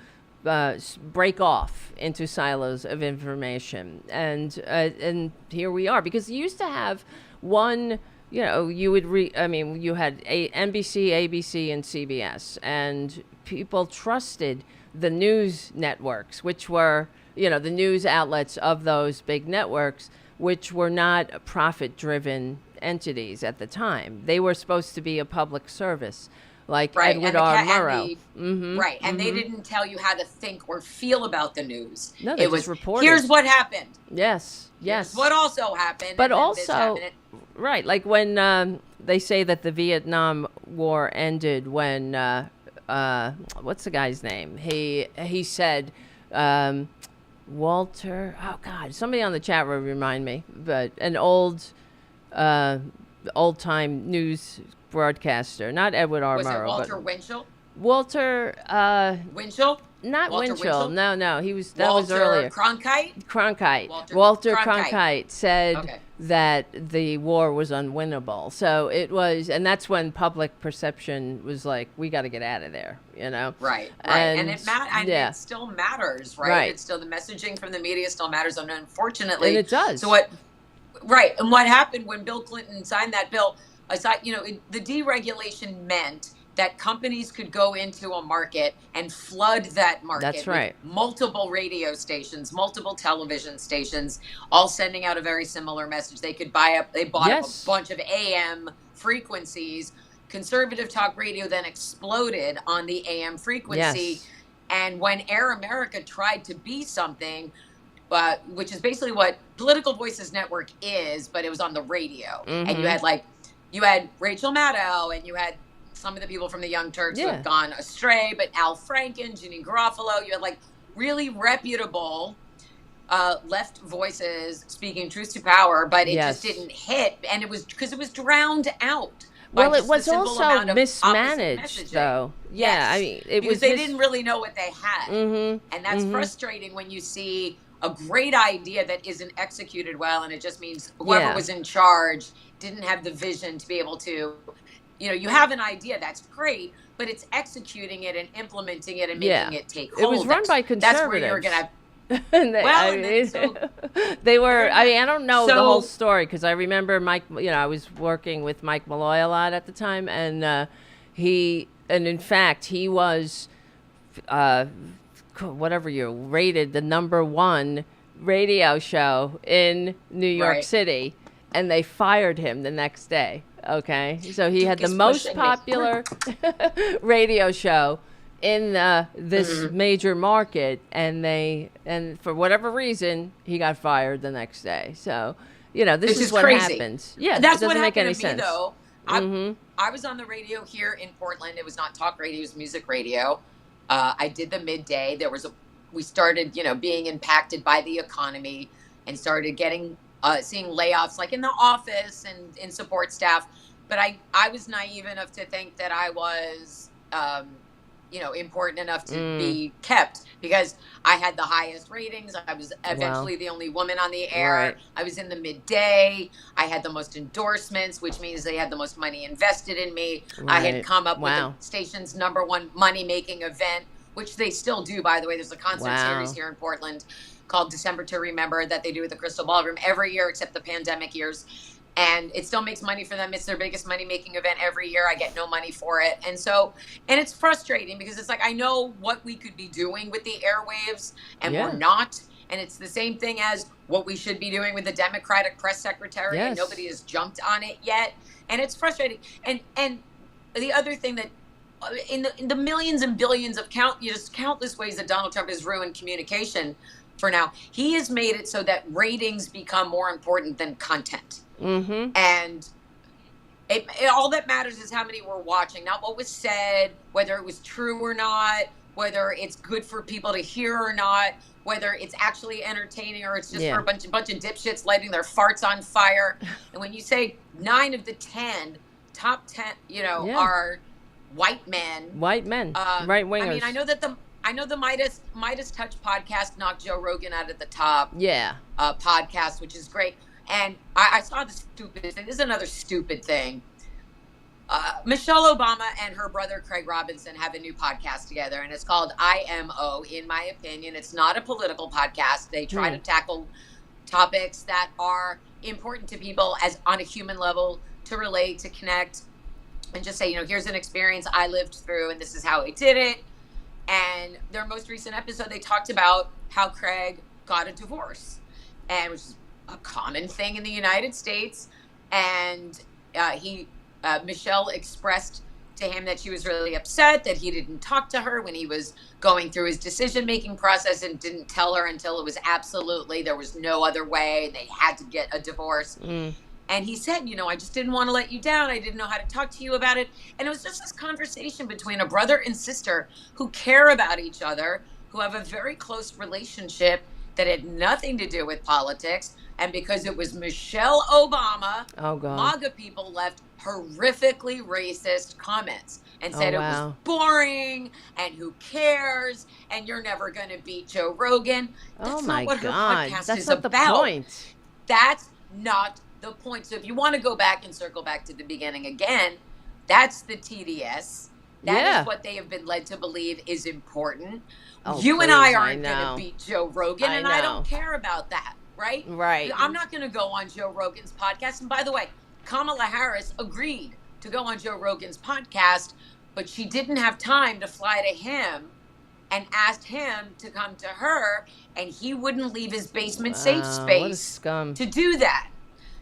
break off into silos of information. And here we are, because you used to have one, you would you had NBC, ABC, and CBS, and people trusted the news networks, which were, the news outlets of those big networks, which were not profit-driven entities at the time. They were supposed to be a public service, like Edward R. Murrow. Right, and they didn't tell you how to think or feel about the news. No, they just reported. Here's what happened. Yes. Here's what also happened. But also, right, like when they say that the Vietnam War ended when, what's the guy's name? He said... Walter, oh God, somebody on the chat room remind me, but an old-time news broadcaster, not Edward R. Murrow. Was it Walter Winchell? Walter, Winchell? Not Walter Winchell. No, that was earlier. Cronkite? Walter Cronkite said that the war was unwinnable. So it was, and that's when public perception was like, we got to get out of there, Right. And it still matters, right? It's still, the messaging from the media still matters, and unfortunately. And it does. So and what happened when Bill Clinton signed that bill, the deregulation meant that companies could go into a market and flood that market. That's right. With multiple radio stations, multiple television stations, all sending out a very similar message. They bought up a bunch of AM frequencies. Conservative talk radio then exploded on the AM frequency. Yes. And when Air America tried to be something, which is basically what Political Voices Network is, but it was on the radio. And you had Rachel Maddow, and you had some of the people from the Young Turks who have gone astray, but Al Franken, Janine Garofalo, you had really reputable left voices speaking truth to power, but it just didn't hit, and it was because it was drowned out. Well, it was also mismanaged, though. Yeah, yes, I mean, it because was they didn't really know what they had, and that's frustrating when you see a great idea that isn't executed well, and it just means whoever was in charge didn't have the vision to be able to, you have an idea, that's great, but it's executing it and implementing it and making it take hold. It was run by conservatives. That's where you're gonna. They were. I don't know the whole story because I remember Mike. I was working with Mike Malloy a lot at the time, and in fact, he was, whatever you rated, the #1 radio show in New York City, and they fired him the next day. Okay, so he had the most popular radio show in this major market, and for whatever reason he got fired the next day. So this is what crazy. Happens. Yeah, that's it doesn't what make any me, sense. Though I was on the radio here in Portland. It was not talk radio, it was music radio. I did the midday. We started being impacted by the economy and started getting seeing layoffs like in the office and in support staff. But I was naive enough to think that I was important enough to be kept because I had the highest ratings. I was eventually the only woman on the air. Right. I was in the midday. I had the most endorsements, which means they had the most money invested in me. Right. I had come up with the station's #1 money-making event, which they still do, by the way. There's a concert series here in Portland called December to Remember that they do at the Crystal Ballroom every year except the pandemic years. And it still makes money for them. It's their biggest money-making event every year. I get no money for it. And it's frustrating because it's like, I know what we could be doing with the airwaves and we're not. And it's the same thing as what we should be doing with the Democratic press secretary. And nobody has jumped on it yet. And it's frustrating. And the other thing that in the millions and billions of countless ways that Donald Trump has ruined communication for now, he has made it so that ratings become more important than content. And it all that matters is how many we're watching, not what was said, whether it was true or not, whether it's good for people to hear or not, whether it's actually entertaining or it's just for a bunch of dipshits lighting their farts on fire. And when you say 9 of the 10 top 10, are white men, right wingers. I mean, I know the Midas Touch podcast knocked Joe Rogan out at the top. Podcast, which is great. And I saw the stupidest thing. This is another stupid thing. Michelle Obama and her brother Craig Robinson have a new podcast together, and it's called IMO. In my opinion, it's not a political podcast. They try to tackle topics that are important to people as on a human level, to relate, to connect, and just say, here's an experience I lived through, and this is how I did it. And their most recent episode, they talked about how Craig got a divorce, and which is a common thing in the United States. And Michelle expressed to him that she was really upset that he didn't talk to her when he was going through his decision-making process and didn't tell her until it was there was no other way. They had to get a divorce. And he said, I just didn't want to let you down. I didn't know how to talk to you about it. And it was just this conversation between a brother and sister who care about each other, who have a very close relationship that had nothing to do with politics. And because it was Michelle Obama, MAGA people left horrifically racist comments and said it was boring and who cares and you're never going to beat Joe Rogan. That's not what her podcast is about. That's not the point. So if you want to go back and circle back to the beginning again, that's the TDS. That is what they have been led to believe is important. You and I aren't going to beat Joe Rogan, and I don't care about that. Right? I'm not going to go on Joe Rogan's podcast. And by the way, Kamala Harris agreed to go on Joe Rogan's podcast, but she didn't have time to fly to him and asked him to come to her, and he wouldn't leave his basement safe space to do that.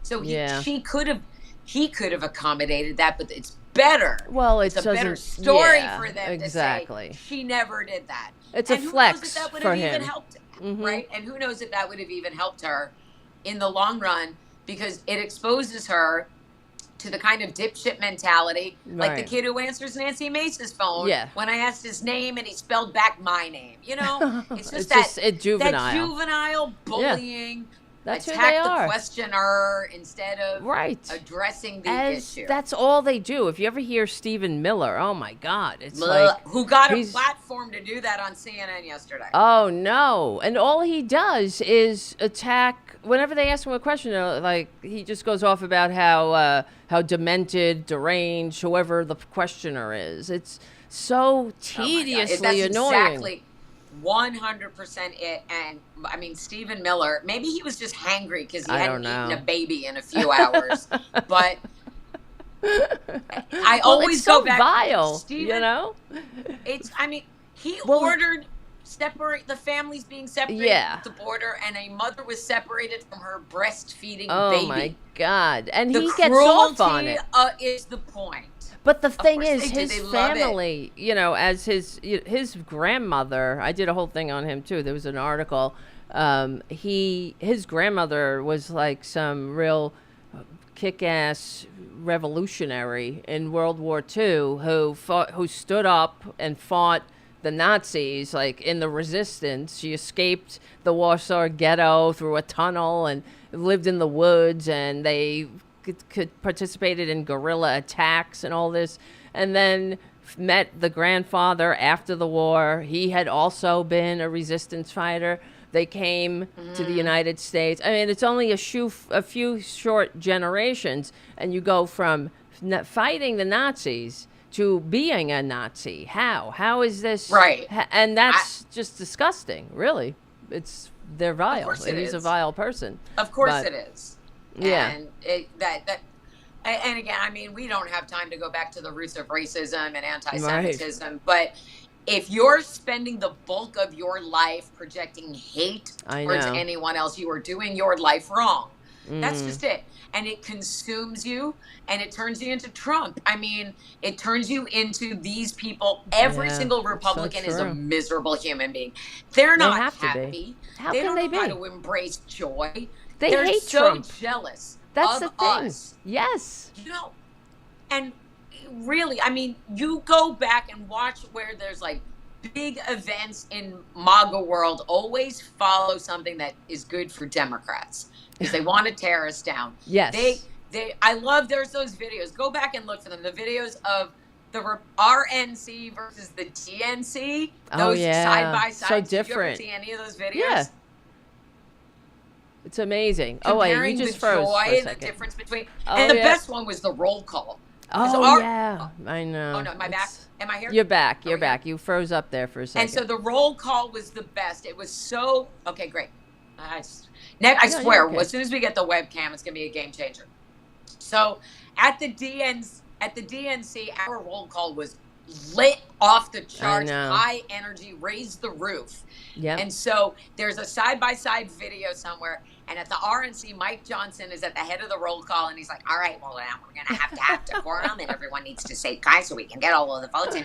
So he could have accommodated that, but it's better. Well, it's a better story for them to say she never did that. It's a flex for him. Right? And who knows if that would have even helped her in the long run, because it exposes her to the kind of dipshit mentality, like the Right. kid who answers Nancy Mace's phone Yeah. when I asked his name and he spelled back my name. You know, it's just It's juvenile. that juvenile bullying. That's who attack they the are. questioner instead of Right. addressing the issue. That's all they do. If you ever hear Stephen Miller, oh my God, it's who got a he's- platform to do that on CNN yesterday. Oh no! And all he does is attack. Whenever they ask him a question, like he just goes off about how demented, deranged, whoever the questioner is. It's so tediously That's annoying. exactly 100% it. And I mean, Stephen Miller, maybe he was just hangry because he hadn't eaten a baby in a few hours. But I always it's so go back. vile, Stephen, you know. I mean, he ordered separate the families being separated at the border, and a mother was separated from her breastfeeding baby. Oh my God! And the he gets off on it. Is the point. But the thing is, they his family, you know, as his grandmother, I did a whole thing on him too. There was an article. His grandmother was like some real kick-ass revolutionary in World War II who stood up and fought the Nazis, like in the resistance. She escaped the Warsaw Ghetto through a tunnel and lived in the woods, and they could participated in guerrilla attacks and all this, and then met the grandfather after the war. He had also been a resistance fighter. They came to the United States. I mean, it's only a few short generations, and you go from fighting the Nazis to being a Nazi. How is this right? And that's just disgusting. Really, they're vile. Of course and he's a vile person. Of course it is. Yeah. And and again, I mean, we don't have time to go back to the roots of racism and anti-Semitism, but if you're spending the bulk of your life projecting hate towards anyone else, you are doing your life wrong. That's just it. And it consumes you, and it turns you into Trump. I mean, it turns you into these people. Every single Republican is a miserable human being. They're not happy. How can they be? They don't know how to embrace joy. They're hate so Trump. Jealous. That's of the thing. Us. Yes. You know, and really, I mean, you go back and watch where there's like big events in MAGA world always follow something that is good for Democrats because they want to tear us down. Yes. I love, there's those videos. Go back and look for them. The videos of the RNC versus the DNC. Those side by side. So different. Did you ever see any of those videos? Yeah. It's amazing. Comparing you just the froze joy for a and the second. difference between. And the best one was the roll call. I know. Oh no, my back. Am I here? You're back. You're back. You froze up there for a second. And so the roll call was the best. It was so okay. Great. I swear, as soon as we get the webcam, it's gonna be a game changer. So at the DNC, our roll call was lit off the charts, high energy, raised the roof. Yeah. And so there's a side-by-side video somewhere, and at the RNC, Mike Johnson is at the head of the roll call, and he's like, all right, well, now we're going to have decorum, and everyone needs to say guys so we can get all of the votes.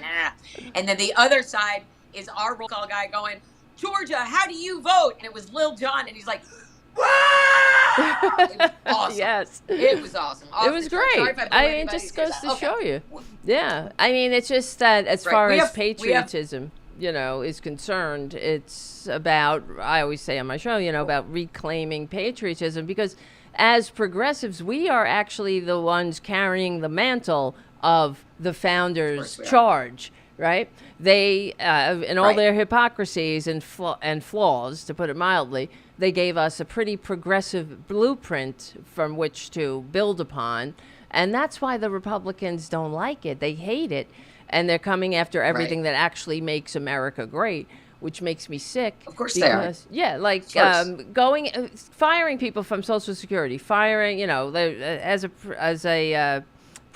And then the other side is our roll call guy going, Georgia, how do you vote? And it was Lil Jon, and he's like, wow! It was awesome. Yes. It was awesome. It was great. It just goes to show you. Yeah. I mean, it's just that as far as patriotism, is concerned, it's about, I always say on my show, about reclaiming patriotism, because as progressives, we are actually the ones carrying the mantle of the founders' charge, right? They, in all their hypocrisies and flaws, to put it mildly, they gave us a pretty progressive blueprint from which to build upon. And that's why the Republicans don't like it. They hate it. And they're coming after everything that actually makes America great, which makes me sick. Of course they are. Yeah, like firing people from Social Security, firing,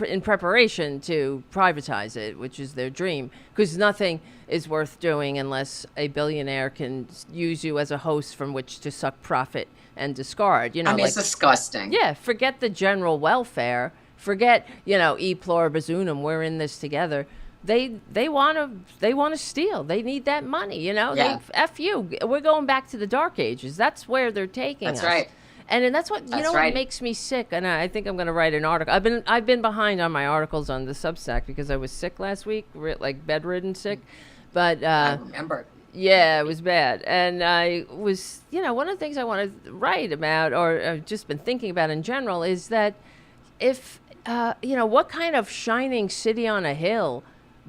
in preparation to privatize it, which is their dream, because nothing is worth doing unless a billionaire can use you as a host from which to suck profit and discard. It's disgusting. Yeah, forget the general welfare. Forget, e pluribus unum. We're in this together. They want to steal. They need that money. F you. We're going back to the Dark Ages. That's where they're taking us. That's right. And that's what, That's what right. makes me sick. And I think I'm going to write an article. I've been behind on my articles on the Substack because I was sick last week, like bedridden sick. But I remember. yeah, it was bad. And I was, one of the things I want to write about, or I've just been thinking about in general, is that if, what kind of shining city on a hill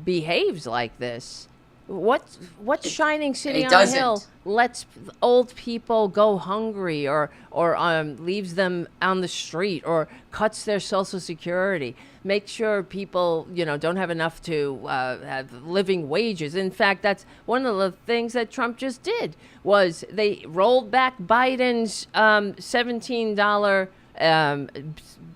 behaves like this? What shining city on a hill lets old people go hungry, or leaves them on the street, or cuts their Social Security, make sure people don't have enough to have living wages? In fact, that's one of the things that Trump just did, was they rolled back Biden's $17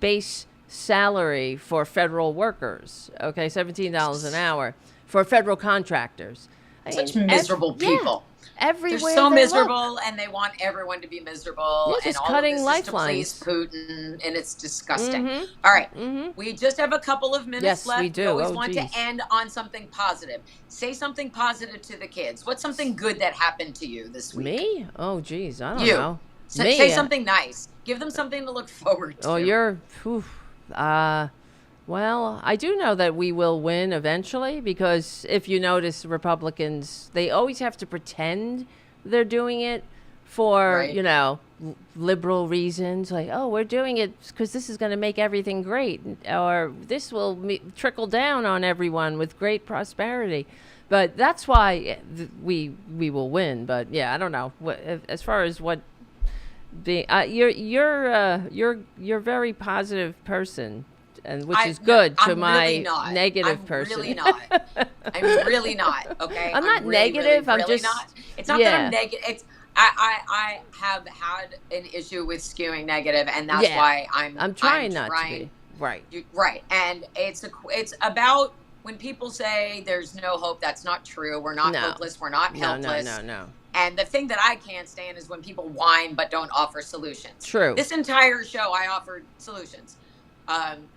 base salary for federal workers. Okay, $17 an hour for federal contractors. Such miserable people. Everywhere they're so they miserable, look. and they want everyone to be miserable. Yeah, and all cutting of this lifelines. is to please Putin, and it's disgusting. All right, we just have a couple of minutes left. We do. We always want to end on something positive. Say something positive to the kids. What's something good that happened to you this week? Me? Oh, geez, I don't know. Say something nice. Give them something to look forward to. Oh, you're... well, I do know that we will win eventually, because if you notice, Republicans, they always have to pretend they're doing it for, liberal reasons. Like, oh, we're doing it because this is going to make everything great, or this will trickle down on everyone with great prosperity. But that's why we will win. But yeah, I don't know. As far as what you're a very positive person. And which is good to my negative person. I'm really not. I'm really not. Okay. I'm not negative. Really, I'm just not. It's not that I'm negative. It's I have had an issue with skewing negative, and that's why I'm trying not to be. Right. Right. And it's about when people say there's no hope. That's not true. We're not hopeless. We're not helpless. No. And the thing that I can't stand is when people whine but don't offer solutions. True. This entire show, I offered solutions.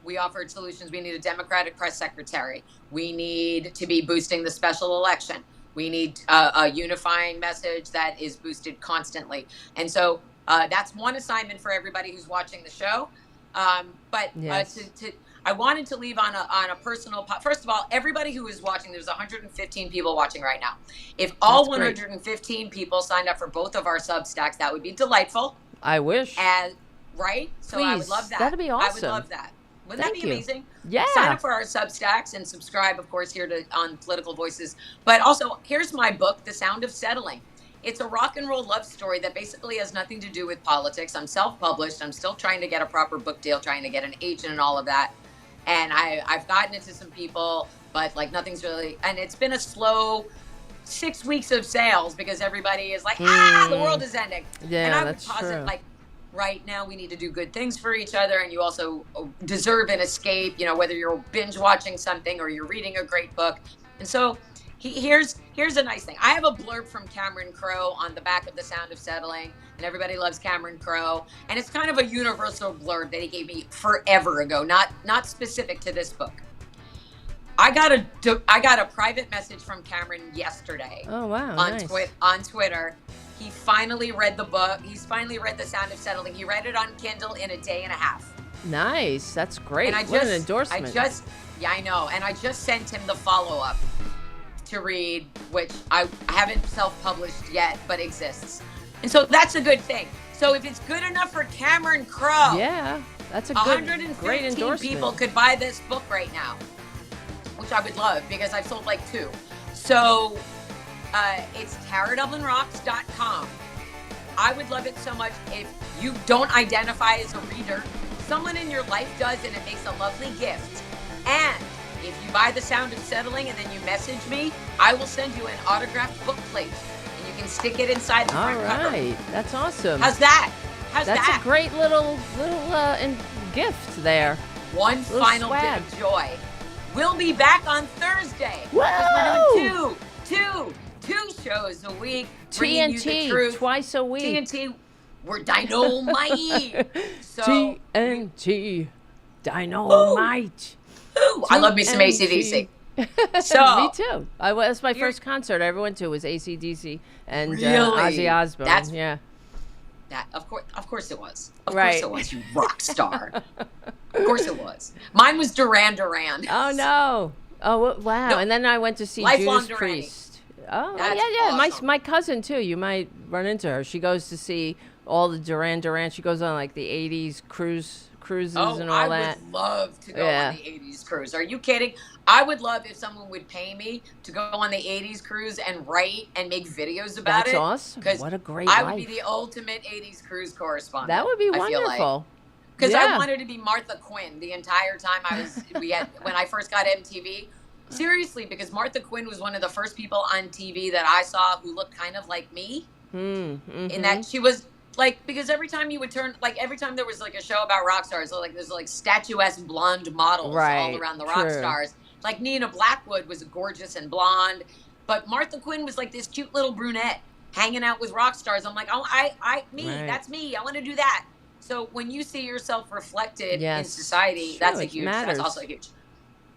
We offered solutions. We need a Democratic press secretary. We need to be boosting the special election. We need a unifying message that is boosted constantly. And so that's one assignment for everybody who's watching the show. But I wanted to leave on a personal. First of all, everybody who is watching, there's 115 people watching right now. If all 115 people signed up for both of our Substacks, that would be delightful. I wish. Right? So Please, I would love that. That'd be awesome. I would love that. Wouldn't that be amazing? Yeah. Sign up for our Substacks and subscribe, of course, here on Political Voices. But also, here's my book, The Sound of Settling. It's a rock and roll love story that basically has nothing to do with politics. I'm self-published. I'm still trying to get a proper book deal, trying to get an agent and all of that. And I've gotten it to some people, but nothing's really, and it's been a slow 6 weeks of sales because everybody is like, the world is ending. Yeah, and I that's would posit, true. Right now we need to do good things for each other, and you also deserve an escape, whether you're binge watching something or you're reading a great book. And so here's a nice thing. I have a blurb from Cameron Crowe on the back of The Sound of Settling, and everybody loves Cameron Crowe. And it's kind of a universal blurb that he gave me forever ago, not specific to this book. I got a private message from Cameron yesterday. Oh, wow. On Twitter. He finally read the book. He's finally read The Sound of Settling. He read it on Kindle in a day and a half. Nice. That's great. And What an endorsement. I know. And I just sent him the follow-up to read, which I haven't self-published yet, but exists. And so that's a good thing. So if it's good enough for Cameron Crowe, that's a great 115 endorsement. people could buy this book right now, which I would love because I've sold 2. So it's taradublinrocks.com. I would love it so much if you don't identify as a reader. Someone in your life does, and it makes a lovely gift. And if you buy The Sound of Settling and then you message me, I will send you an autographed book plate, and you can stick it inside the front cover. All right, that's awesome. How's that? That's a great little gift there. One final bit of joy. We'll be back on Thursday. Whoa! We're doing two shows a week. TNT twice a week. TNT, we're dynamite. So TNT, dynamite. Ooh, I love me some AC/DC. So me too. That's my first concert I ever went to was AC/DC and really? Ozzy Osbourne. That of course it was. Of Right. course it was. You rock star. Of course it was. Mine was Duran Duran. Oh no. Oh wow. No, And then I went to see lifelong Judas Duranie. Priest. Oh That's yeah. awesome. My cousin too. You might run into her. She goes to see all the Duran. She goes on like the '80s cruises and all that. Would love to go Yeah. on the 80s cruise. Are you kidding? I would love if someone would pay me to go on the 80s cruise and write and make videos about That's it. awesome. What a great I life. would be the ultimate 80s cruise correspondent. That would be I feel like. wonderful. Because Yeah. I wanted to be Martha Quinn the entire time when I first got MTV. Seriously, because Martha Quinn was one of the first people on TV that I saw who looked kind of like me. Mm-hmm. In that she was like, because every time you would turn, like every time there was like a show about rock stars, so like there's like statuesque blonde models all around the rock stars. Like Nina Blackwood was gorgeous and blonde, but Martha Quinn was like this cute little brunette hanging out with rock stars. I'm like, oh, that's me. I want to do that. So when you see yourself reflected in society, that's also huge.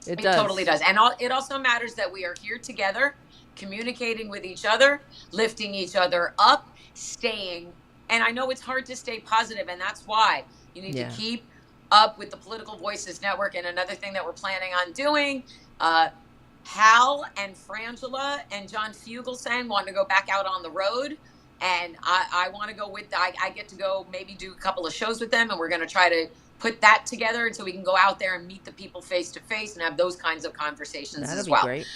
It totally does. And it also matters that we are here together, communicating with each other, lifting each other up, staying. And I know it's hard to stay positive, and that's why you need to keep up with the Political Voices Network. And another thing that we're planning on doing, Hal and Frangela and John Fugelsang want to go back out on the road. And I want to go with, I get to go maybe do a couple of shows with them, and we're going to try to put that together so we can go out there and meet the people face to face and have those kinds of conversations as well. That'd be great.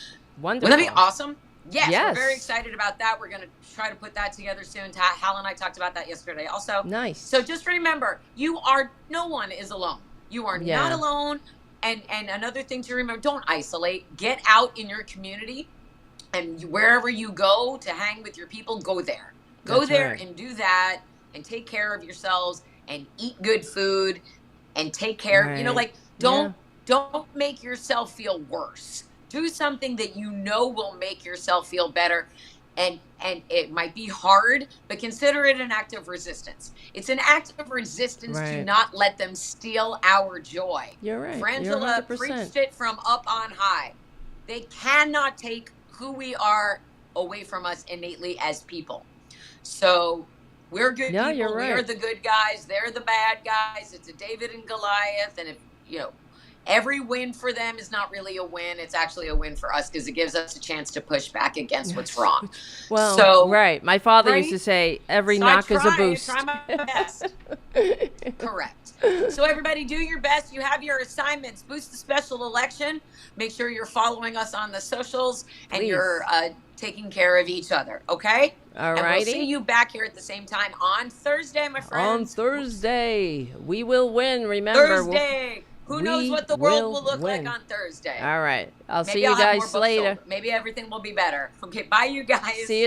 Wonderful. Wouldn't that be awesome? Yes, we're very excited about that. We're going to try to put that together soon. Hal and I talked about that yesterday also. Nice. So just remember, no one is alone. You are not alone. And another thing to remember, don't isolate. Get out in your community, and wherever you go to hang with your people, go there. Go there and do that, and take care of yourselves, and eat good food, and take care. You know, like don't make yourself feel worse. Do something that you know will make yourself feel better. And it might be hard, but consider it an act of resistance. It's an act of resistance to not let them steal our joy. You're right. Frangela preached it from up on high. They cannot take who we are away from us innately as people. So we're good people. You're right. We're the good guys. They're the bad guys. It's a David and Goliath. And every win for them is not really a win. It's actually a win for us because it gives us a chance to push back against what's wrong. Well, my father used to say, every knock is a boost. I try my best. Correct. So everybody do your best. You have your assignments. Boost the special election. Make sure you're following us on the socials and you're taking care of each other. Okay? All righty. And we'll see you back here at the same time on Thursday, my friends. On Thursday. We will win. Remember. Thursday. Who knows what the world will look like on Thursday? All right. I'll see you guys later. Maybe everything will be better. Okay, bye, you guys. See you.